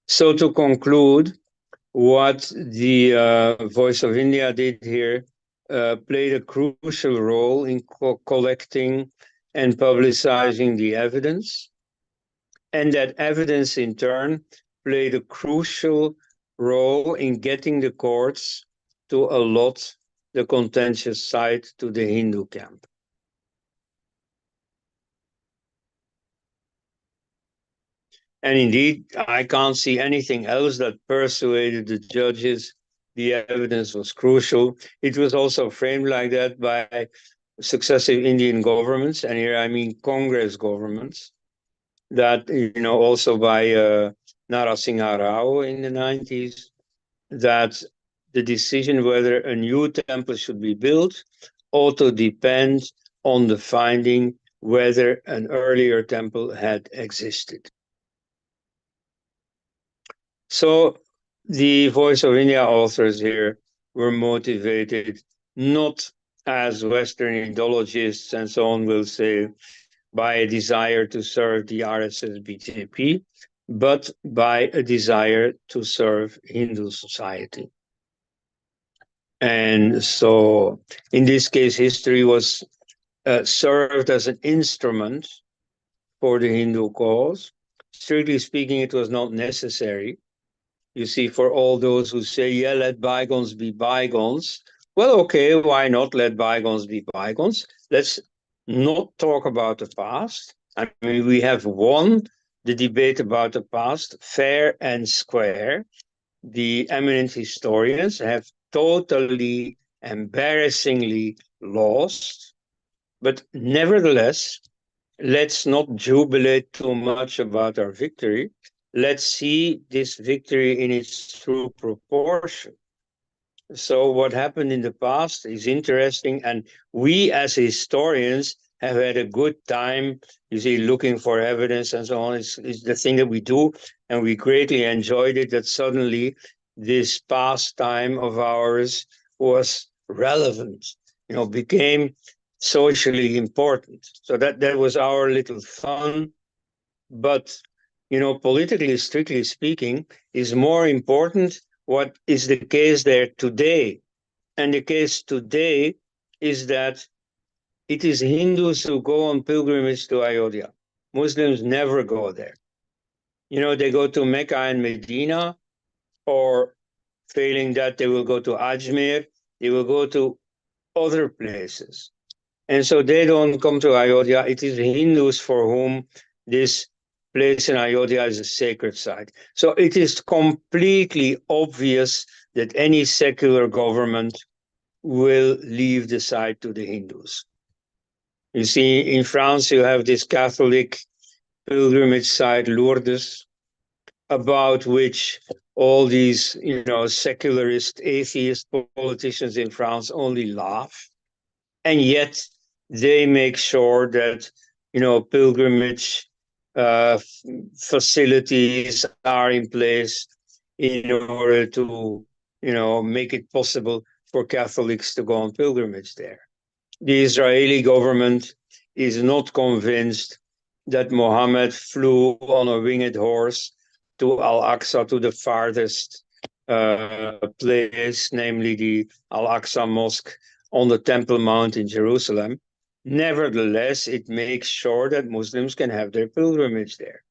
Speaker 1: So to conclude, what the Voice of India did here played a crucial role in collecting and publicizing the evidence. And that evidence in turn played a crucial role in getting the courts to allot the contentious side to the Hindu camp. And indeed, I can't see anything else that persuaded the judges the evidence was crucial. It was also framed like that by successive Indian governments, and here I mean Congress governments, that, also by Narasimha Rao in the 90s, that the decision whether a new temple should be built also depends on the finding whether an earlier temple had existed. So the Voice of India authors here were motivated not, as Western ideologists and so on will say, by a desire to serve the RSS BJP, but by a desire to serve Hindu society. And so in this case, history was served as an instrument for the Hindu cause. Strictly speaking, it was not necessary. You see, for all those who say, yeah, let bygones be bygones. Well, okay, why not let bygones be bygones? Let's not talk about the past. I mean, we have won the debate about the past fair and square. The eminent historians have totally, embarrassingly lost. But nevertheless, let's not jubilate too much about our victory. Let's see this victory in its true proportion. So what happened in the past is interesting, and we as historians have had a good time, you see, looking for evidence and so on. It's the thing that we do, and we greatly enjoyed it that suddenly this pastime of ours was relevant, became socially important. So that was our little fun. But, politically, strictly speaking, is more important what is the case there today. And the case today is that it is Hindus who go on pilgrimage to Ayodhya. Muslims never go there. They go to Mecca and Medina, or failing that, they will go to Ajmer, they will go to other places. And so they don't come to Ayodhya. It is Hindus for whom this place in Ayodhya is a sacred site. So it is completely obvious that any secular government will leave the site to the Hindus. You see, in France, you have this Catholic pilgrimage site, Lourdes, about which all these, secularist, atheist politicians in France only laugh. And yet they make sure that pilgrimage facilities are in place in order to, make it possible for Catholics to go on pilgrimage there. The Israeli government is not convinced that Mohammed flew on a winged horse to Al-Aqsa, to the farthest place, namely the Al-Aqsa Mosque on the Temple Mount in Jerusalem. Nevertheless, it makes sure that Muslims can have their pilgrimage there.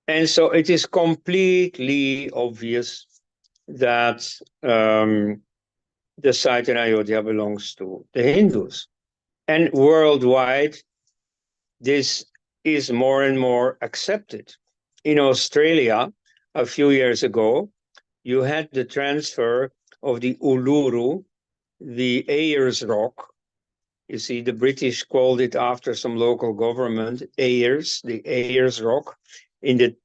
Speaker 1: And so it is completely obvious that the site in Ayodhya belongs to the Hindus. And worldwide, this is more and more accepted. In Australia, a few years ago, you had the transfer of the Uluru, the Ayers Rock. You see, the British called it after some local government, Ayers, the Ayers Rock, in the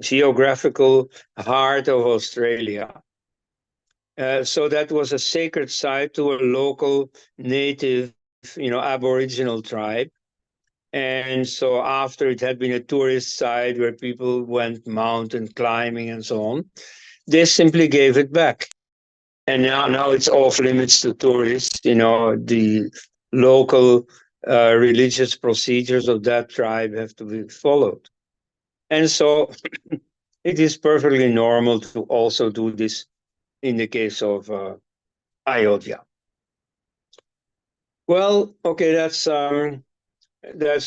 Speaker 1: geographical heart of Australia. So that was a sacred site to a local native, Aboriginal tribe. And so after it had been a tourist site where people went mountain climbing and so on, they simply gave it back. And now it's off limits to tourists. The local religious procedures of that tribe have to be followed. And so it is perfectly normal to also do this in the case of Ayodhya. Well, okay, that's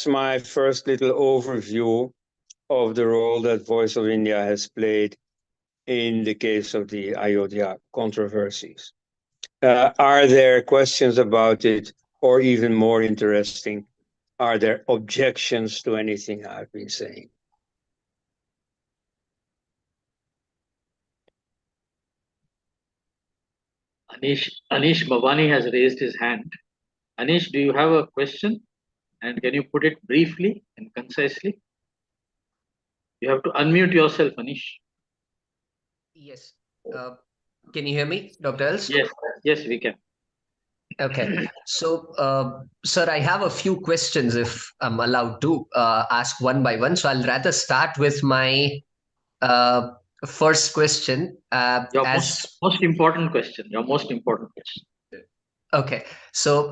Speaker 1: my first little overview of the role that Voice of India has played in the case of the Ayodhya controversies. Are there questions about it, or even more interesting, are there objections to anything I've been saying?
Speaker 3: Anish Bhavani has raised his hand. Anish, do you have a question? And can you put it briefly and concisely? You have to unmute yourself, Anish.
Speaker 7: Yes. Can you hear me, Dr. Elst?
Speaker 3: Yes, we can.
Speaker 7: Okay. So, sir, I have a few questions if I'm allowed to ask one by one. So I'll rather start with my first question.
Speaker 3: Your most important question. Your most important question.
Speaker 7: Okay. So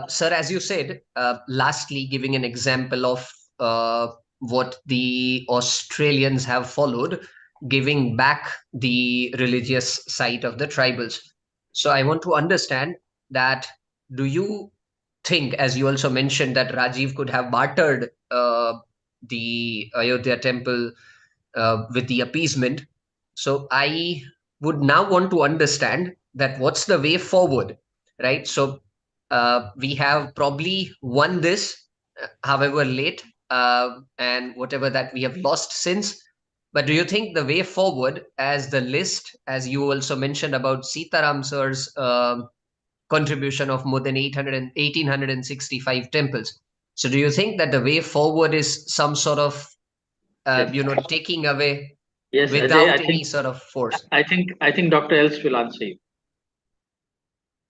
Speaker 7: sir, as you said, lastly, giving an example of what the Australians have followed, giving back the religious site of the tribals. So I want to understand that, do you think, as you also mentioned, that Rajiv could have bartered the Ayodhya temple with the appeasement? So I would now want to understand that what's the way forward, right? So we have probably won this, however late, and whatever that we have lost since. But do you think the way forward, as the list, as you also mentioned about Sitaram sir's contribution of more than 1,865 temples. So do you think that the way forward is some sort of, taking away without
Speaker 3: Ajay,
Speaker 7: any sort of force?
Speaker 3: I think Dr. Elst will answer you.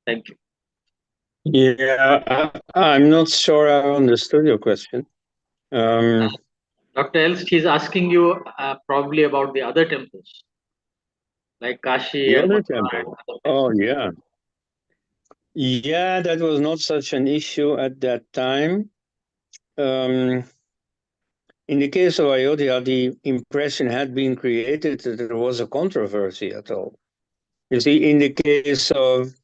Speaker 3: Thank you.
Speaker 1: Yeah, I'm not sure I understood your question.
Speaker 3: Dr. Elst, he's asking you probably about the other temples, like Kashi
Speaker 1: The
Speaker 3: and
Speaker 1: other
Speaker 3: Mathura.
Speaker 1: temple. Oh, yeah. Yeah, that was not such an issue at that time. In the case of Ayodhya, the impression had been created that there was a controversy at all. You see, in the case of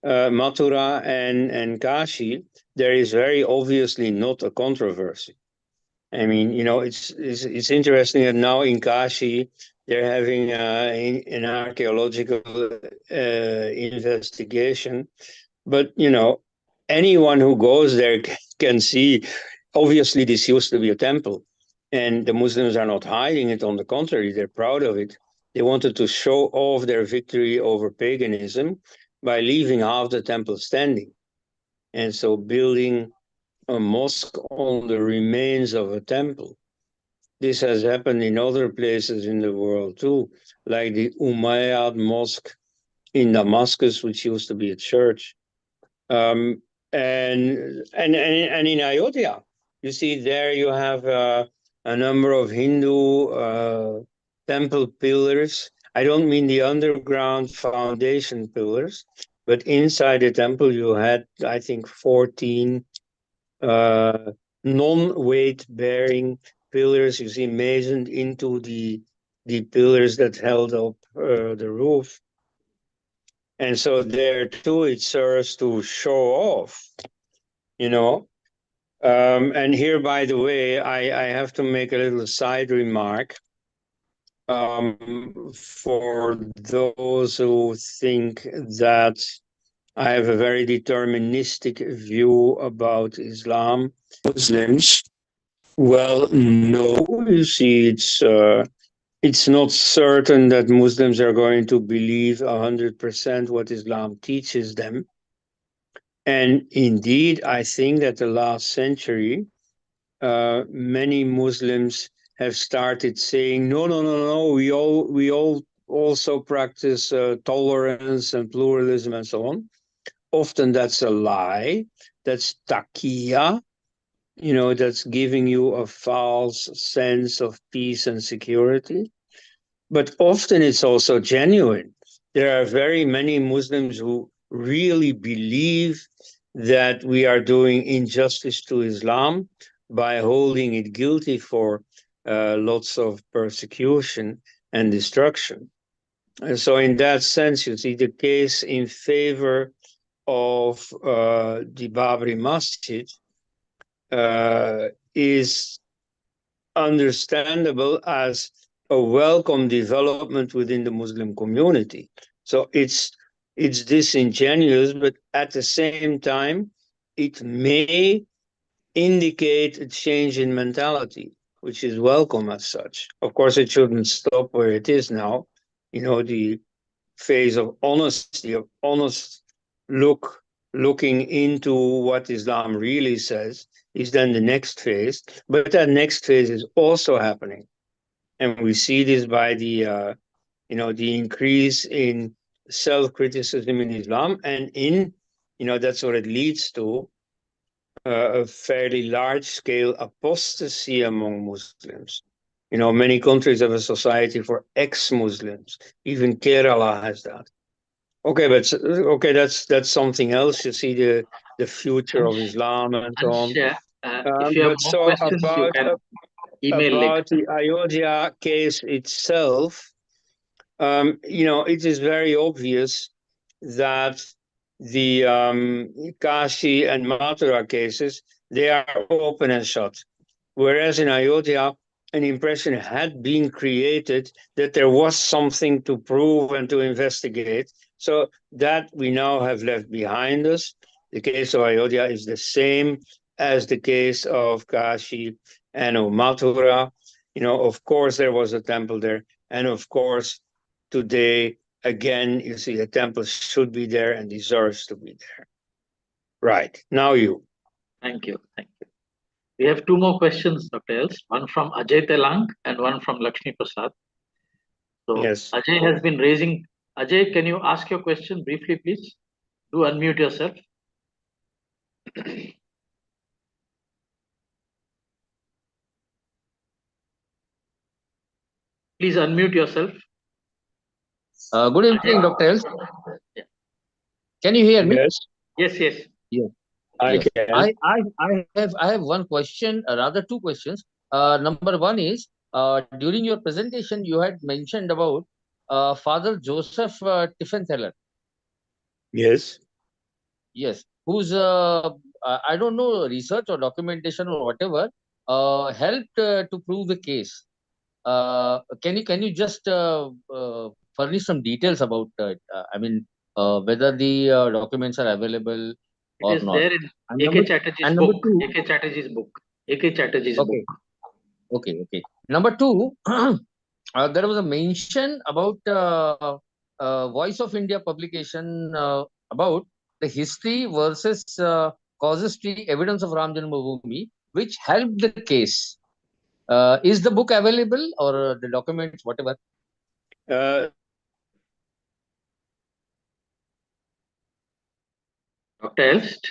Speaker 1: Mathura and Kashi, there is very obviously not a controversy. I mean, it's interesting that now in Kashi, they're having an archaeological investigation. But, anyone who goes there can see, obviously, this used to be a temple. And the Muslims are not hiding it. On the contrary, they're proud of it. They wanted to show off their victory over paganism by leaving half the temple standing. And so building a mosque on the remains of a temple. This has happened in other places in the world too, like the Umayyad Mosque in Damascus, which used to be a church. And in Ayodhya, you see there you have a number of Hindu temple pillars. I don't mean the underground foundation pillars, but inside the temple you had, I think, 14 non-weight bearing pillars. You see, masoned into the pillars that held up the roof. And so there too, it serves to show off, you know. And here, by the way, I have to make a little side remark. For those who think that I have a very deterministic view about Islam, Muslims, well, no, you see, it's not certain that Muslims are going to believe 100% what Islam teaches them. And indeed, I think that the last century, many Muslims have started saying, no, we all also practice tolerance and pluralism and so on. Often that's a lie. That's taqiyya. You know, that's giving you a false sense of peace and security. But often it's also genuine. There are very many Muslims who really believe that we are doing injustice to Islam by holding it guilty for lots of persecution and destruction. And so in that sense, you see the case in favor of the Babri Masjid is understandable as a welcome development within the Muslim community. So it's disingenuous, but at the same time, it may indicate a change in mentality, which is welcome as such. Of course, it shouldn't stop where it is now. You know, the phase of honesty, of honest looking into what Islam really says, is then the next phase. But that next phase is also happening. And we see this by the increase in self-criticism in Islam, and that's what it leads to, a fairly large-scale apostasy among Muslims. You know, many countries have a society for ex-Muslims. Even Kerala has that. Okay, but that's something else. You see the future of Islam and so on.
Speaker 3: If you have
Speaker 1: But
Speaker 3: more
Speaker 1: so
Speaker 3: questions, you can email later.
Speaker 1: about the Ayodhya case itself, it is very obvious that the Kashi and Mathura cases, they are open and shut. Whereas in Ayodhya, an impression had been created that there was something to prove and to investigate. So that we now have left behind us. The case of Ayodhya is the same as the case of Kashi and of Mathura. Of course, there was a temple there. And of course, today, again, you see, a temple should be there and deserves to be there. Right. Now you.
Speaker 3: Thank you. We have two more questions, Dr. Elst. One from Ajay Telang and one from Lakshmi Prasad. So
Speaker 1: Yes.
Speaker 3: Ajay has been raising. Ajay, can you ask your question briefly, please? Do unmute yourself. Please unmute yourself.
Speaker 8: Good evening, Dr. Elst.
Speaker 3: Yeah.
Speaker 8: Can you hear me?
Speaker 1: Yes.
Speaker 3: Yes.
Speaker 1: I
Speaker 8: Yes.
Speaker 1: can.
Speaker 8: I have one question, rather two questions. Number one is, during your presentation, you had mentioned about Father Joseph Tiffenthaler.
Speaker 1: Yes.
Speaker 8: Yes, who's I don't know, research or documentation or whatever helped to prove the case. Can you just furnish some details about it? I mean, whether the documents are available or
Speaker 3: It is
Speaker 8: not.
Speaker 3: there in
Speaker 8: And
Speaker 3: A.K. Chatterjee's
Speaker 8: number
Speaker 3: book.
Speaker 8: two,
Speaker 3: A.K. Chatterjee's book. A.K. Chatterjee's
Speaker 8: okay,
Speaker 3: book.
Speaker 8: okay. Number two, there was a mention about Voice of India publication about the history versus casuistry evidence of Ram Janmabhoomi, which helped the case. Is the book available or the documents, whatever?
Speaker 3: Dr. Elst?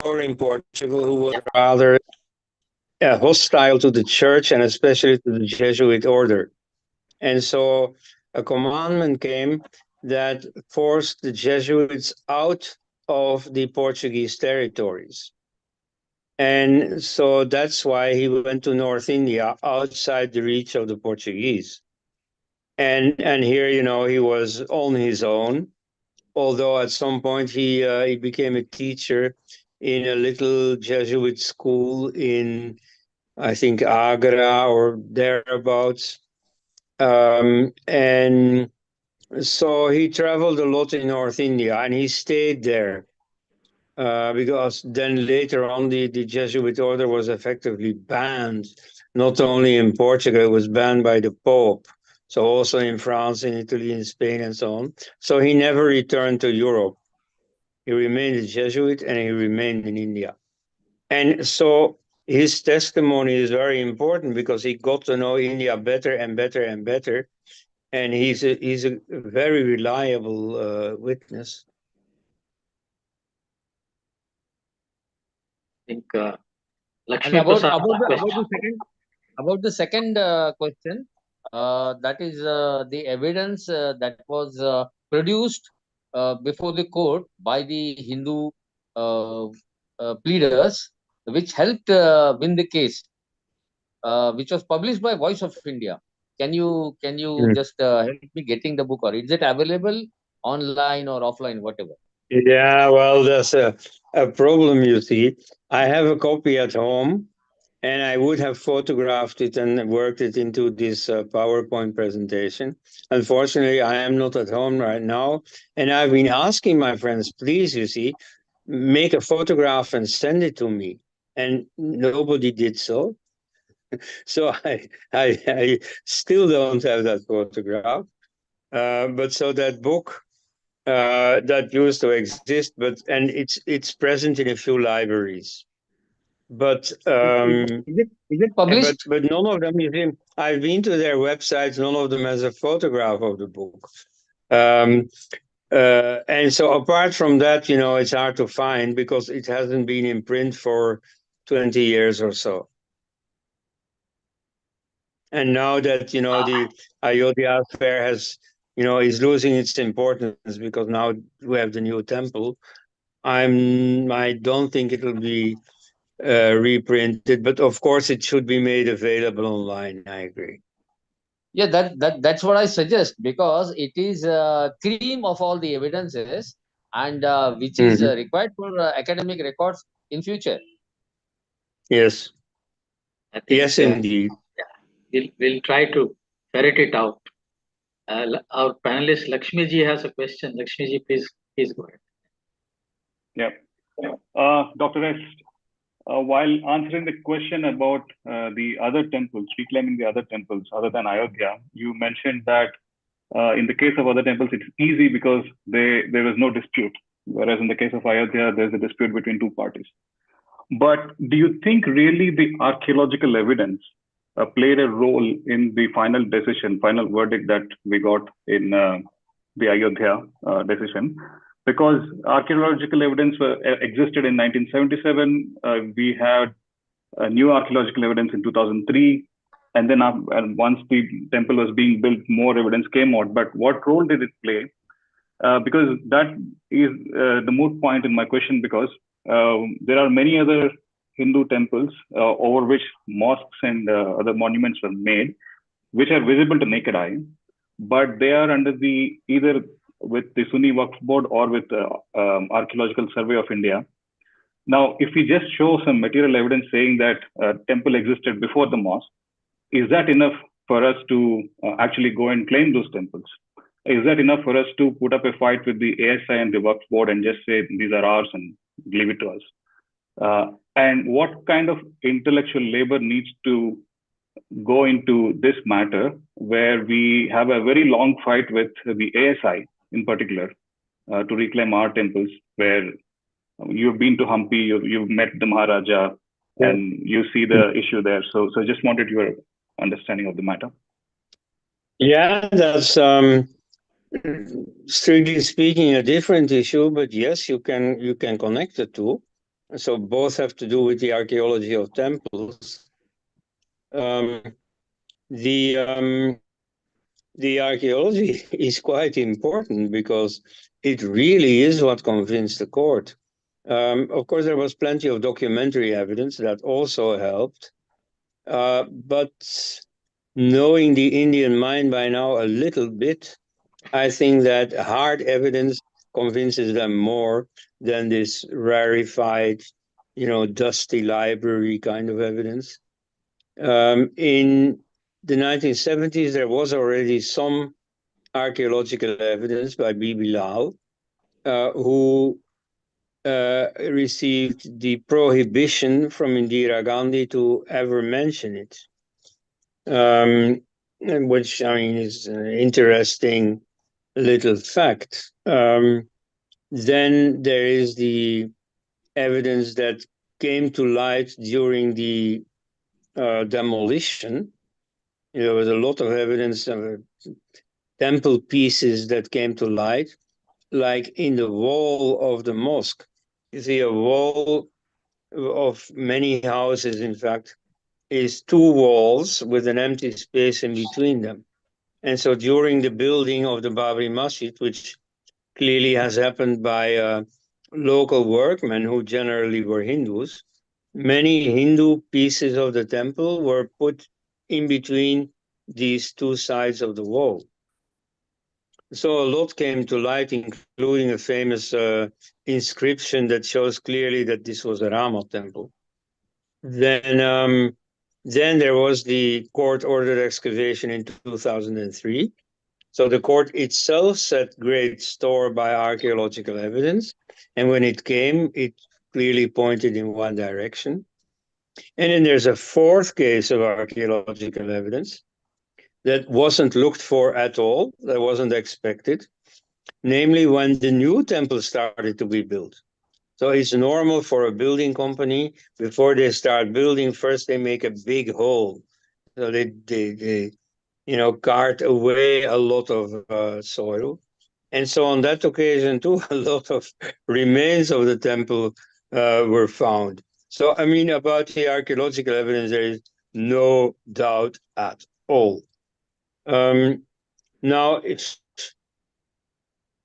Speaker 1: Or in Portugal, who was rather hostile to the church and especially to the Jesuit order. And so a commandment came that forced the Jesuits out of the Portuguese territories. And so that's why he went to North India, outside the reach of the Portuguese. And here, he was on his own, although at some point he became a teacher in a little Jesuit school in, I think, Agra or thereabouts. And so he traveled a lot in North India and he stayed there because then later on the Jesuit order was effectively banned, not only in Portugal, it was banned by the Pope. So also in France, in Italy, in Spain, and so on. So he never returned to Europe. He remained a Jesuit and he remained in India. And so his testimony is very important because he got to know India better and better and better. And he's a very reliable witness.
Speaker 3: I think
Speaker 8: And
Speaker 3: Lakshmi
Speaker 8: about
Speaker 3: Prasad
Speaker 8: about the,
Speaker 3: question.
Speaker 8: about the second question, that is the evidence that was produced before the court by the Hindu pleaders, which helped win the case, which was published by Voice of India. Can you just help me getting the book, or is it available online or offline, whatever?
Speaker 1: Yeah, well, that's a problem, you see. I have a copy at home, and I would have photographed it and worked it into this PowerPoint presentation. Unfortunately, I am not at home right now, and I've been asking my friends, please, you see, make a photograph and send it to me. And nobody did so. So I still don't have that photograph. But so that book that used to exist, and it's present in a few libraries. But
Speaker 8: Is it published?
Speaker 1: but none of them, you see, I've been to their websites, none of them has a photograph of the book. And so apart from that, it's hard to find because it hasn't been in print for 20 years or so. And now that, the Ayodhya affair is losing its importance because now we have the new temple, I don't think it will be reprinted, but of course it should be made available online. I agree.
Speaker 8: Yeah, that's what I suggest, because it is cream of all the evidences, and which is required for academic records in future.
Speaker 1: Yes.
Speaker 3: I think,
Speaker 1: Yes, indeed.
Speaker 3: We'll try to ferret it out. Our panelist Lakshmi ji has a question. Lakshmi ji, please go ahead.
Speaker 9: Yeah. Dr. S, while answering the question about the other temples, reclaiming the other temples other than Ayodhya, you mentioned that in the case of other temples, it's easy because there was no dispute. Whereas in the case of Ayodhya, there's a dispute between two parties. But do you think really the archaeological evidence played a role in the final verdict that we got in the Ayodhya decision? Because archaeological evidence existed in 1977. We had new archaeological evidence in 2003. And then once the temple was being built, more evidence came out. But what role did it play? Because that is the moot point in my question, because there are many other Hindu temples over which mosques and other monuments were made, which are visible to naked eye, but they are under either with the Sunni Waqf Board or with the Archaeological Survey of India. Now, if we just show some material evidence saying that temple existed before the mosque, is that enough for us to actually go and claim those temples? Is that enough for us to put up a fight with the ASI and the Waqf Board and just say these are ours and leave it to us? And what kind of intellectual labor needs to go into this matter, where we have a very long fight with the ASI in particular to reclaim our temples, where you've been to Hampi, you've met the Maharaja, and you see the issue there. So just wanted your understanding of the matter.
Speaker 1: Yeah, that's strictly speaking a different issue, but yes, you can connect the two. So both have to do with the archaeology of temples. The archaeology is quite important because it really is what convinced the court. Of course, there was plenty of documentary evidence that also helped, but knowing the Indian mind by now a little bit, I think that hard evidence convinces them more than this rarefied, dusty library kind of evidence. In the 1970s, there was already some archaeological evidence by Bibi Lal, who received the prohibition from Indira Gandhi to ever mention it, which I mean is an interesting little fact. Then there is the evidence that came to light during the demolition. There was a lot of evidence of temple pieces that came to light, like in the wall of the mosque. You see, a wall of many houses, in fact, is two walls with an empty space in between them. And so during the building of the Babri Masjid, which clearly has happened by local workmen who generally were Hindus, many Hindu pieces of the temple were put in between these two sides of the wall. So a lot came to light, including a famous inscription that shows clearly that this was a Rama temple. Then there was the court-ordered excavation in 2003. So the court itself set great store by archaeological evidence. And when it came, it clearly pointed in one direction. And then there's a fourth case of archaeological evidence that wasn't looked for at all, that wasn't expected, namely when the new temple started to be built. So it's normal for a building company, before they start building, first they make a big hole. So they cart away a lot of soil. And so on that occasion too, a lot of remains of the temple were found. So, I mean, about the archaeological evidence, there is no doubt at all. Now,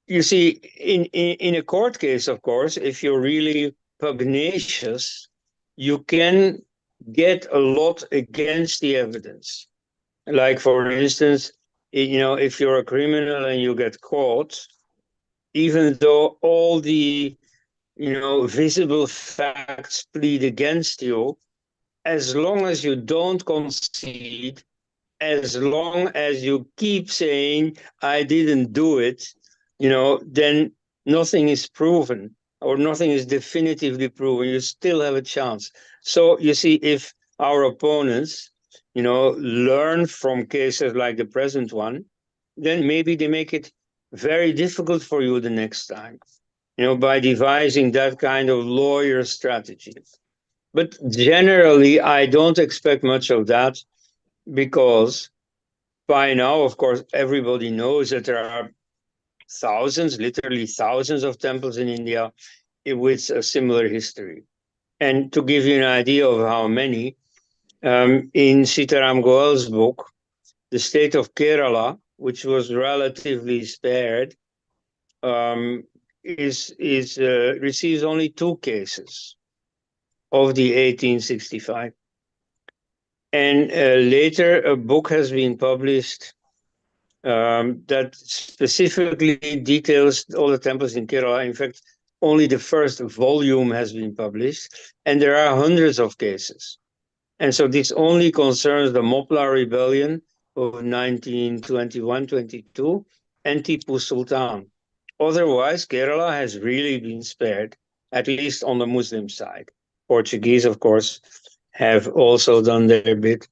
Speaker 1: you see, in a court case, of course, if you're really pugnacious, you can get a lot against the evidence. Like, for instance, if you're a criminal and you get caught, even though all the, visible facts plead against you, as long as you don't concede, as long as you keep saying, I didn't do it, then nothing is proven or nothing is definitively proven. You still have a chance. So you see, if our opponents, learn from cases like the present one, then maybe they make it very difficult for you the next time, by devising that kind of lawyer strategy. But generally, I don't expect much of that, because by now, of course, everybody knows that there are thousands, literally thousands of temples in India with a similar history. And to give you an idea of how many, in Sitaram Goel's book, the state of Kerala, which was relatively spared, receives only 2 cases of the 1865. And later, a book has been published that specifically details all the temples in Kerala. In fact, only the first volume has been published, and there are hundreds of cases. And so this only concerns the Mopla rebellion of 1921-22 and Tipu Sultan. Otherwise, Kerala has really been spared, at least on the Muslim side. Portuguese, of course, have also done their bit.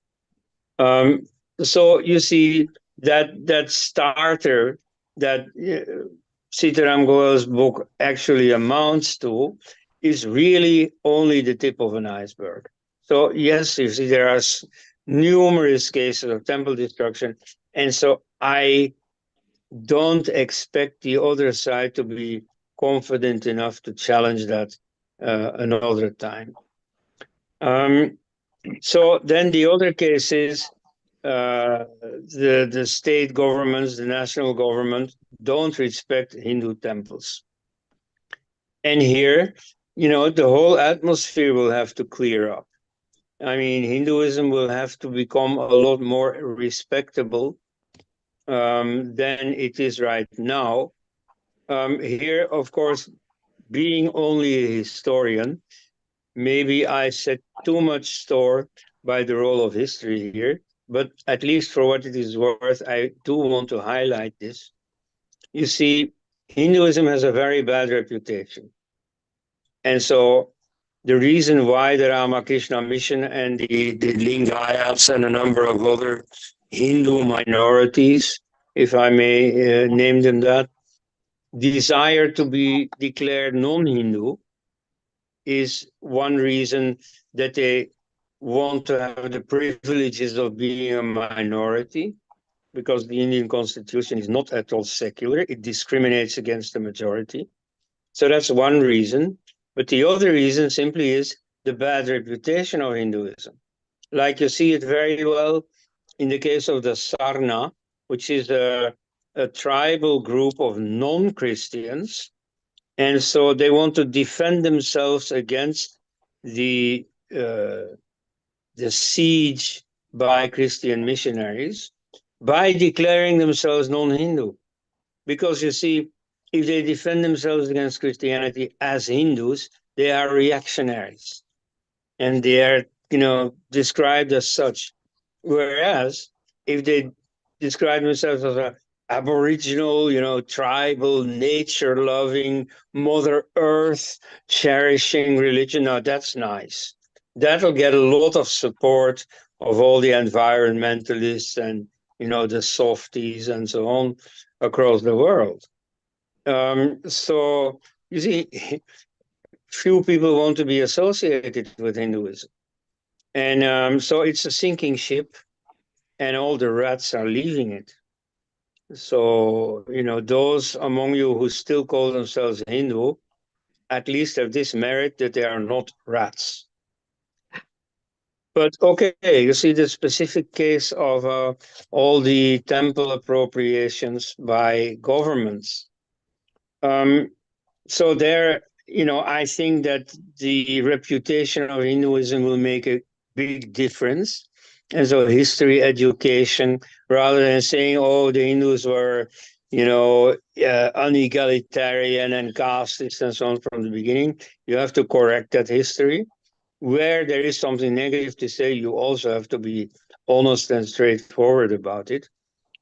Speaker 1: So you see that starter that Sitaram Goel's book actually amounts to is really only the tip of an iceberg. So yes, you see, there are numerous cases of temple destruction. And so I don't expect the other side to be confident enough to challenge that another time. So then the other case is the state governments, the national government, don't respect Hindu temples. And here, the whole atmosphere will have to clear up. I mean, Hinduism will have to become a lot more respectable than it is right now. Here, of course, being only a historian, maybe I set too much store by the role of history here, but at least for what it is worth, I do want to highlight this. You see, Hinduism has a very bad reputation. And so the reason why the Ramakrishna Mission and the Lingayats and a number of other Hindu minorities, if I may name them that, desire to be declared non-Hindu is one reason that they want to have the privileges of being a minority, because the Indian constitution is not at all secular. It discriminates against the majority. So that's one reason. But the other reason simply is the bad reputation of Hinduism. Like you see it very well in the case of the Sarna, which is a tribal group of non-Christians. And so they want to defend themselves against the siege by Christian missionaries by declaring themselves non-Hindu. Because you see, if they defend themselves against Christianity as Hindus, they are reactionaries. And they are, described as such. Whereas if they describe themselves as an aboriginal, tribal, nature-loving, Mother Earth cherishing religion, now that's nice. That'll get a lot of support of all the environmentalists and, the softies and so on across the world. So you see, few people want to be associated with Hinduism. And so it's a sinking ship, and all the rats are leaving it. So, those among you who still call themselves Hindu, at least have this merit that they are not rats. But okay, you see the specific case of all the temple appropriations by governments. So there, I think that the reputation of Hinduism will make a big difference. And so history education, rather than saying, oh, the Hindus were, unegalitarian and casteist and so on from the beginning, you have to correct that history. Where there is something negative to say, you also have to be honest and straightforward about it.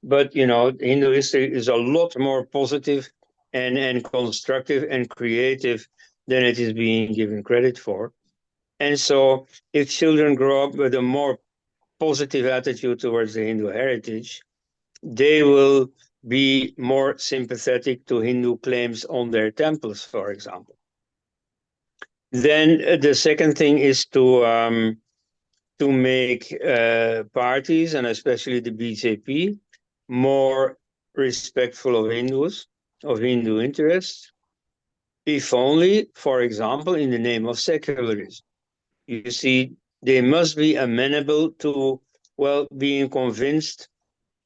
Speaker 1: But, Hindu history is a lot more positive and constructive and creative than it is being given credit for. And so if children grow up with a more positive attitude towards the Hindu heritage, they will be more sympathetic to Hindu claims on their temples, for example. Then the second thing is to make parties, and especially the BJP, more respectful of Hindus, of Hindu interests, if only, for example, in the name of secularism. You see, they must be amenable to, being convinced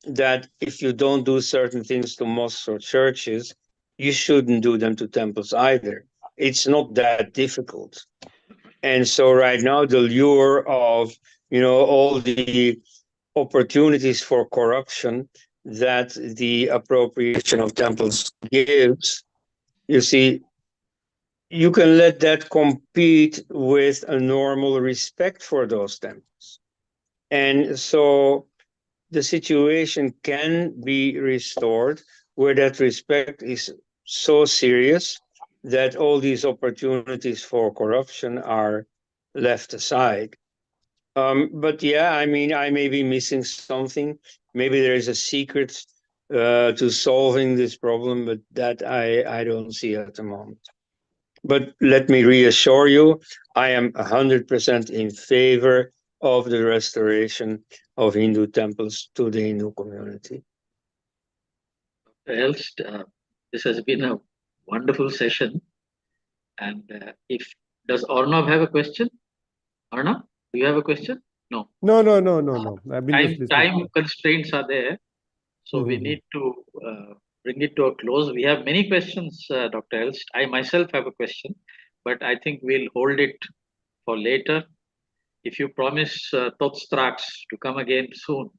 Speaker 1: that if you don't do certain things to mosques or churches, you shouldn't do them to temples either. It's not that difficult. And so right now, the lure of, all the opportunities for corruption that the appropriation of temples gives, you see, you can let that compete with a normal respect for those temples. And so the situation can be restored where that respect is so serious that all these opportunities for corruption are left aside. But yeah, I mean, I may be missing something. Maybe there is a secret to solving this problem, but that I don't see at the moment. But let me reassure you, I am 100% in favor of the restoration of Hindu temples to the Hindu community.
Speaker 3: Elst, this has been a wonderful session. And does Arnav have a question? Arnav, do you have a question?
Speaker 5: No. I've been just listening.
Speaker 3: Time constraints are there. So we
Speaker 5: Mhm.
Speaker 3: need to bring it to a close. We have many questions, Dr. Elst. I myself have a question, but I think we'll hold it for later. If you promise Totstraks to come again soon.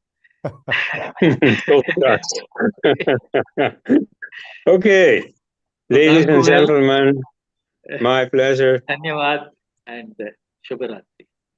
Speaker 1: Okay, ladies and
Speaker 3: Danku, well.
Speaker 1: gentlemen, my pleasure.
Speaker 3: Dhanyavad and Shubharatri.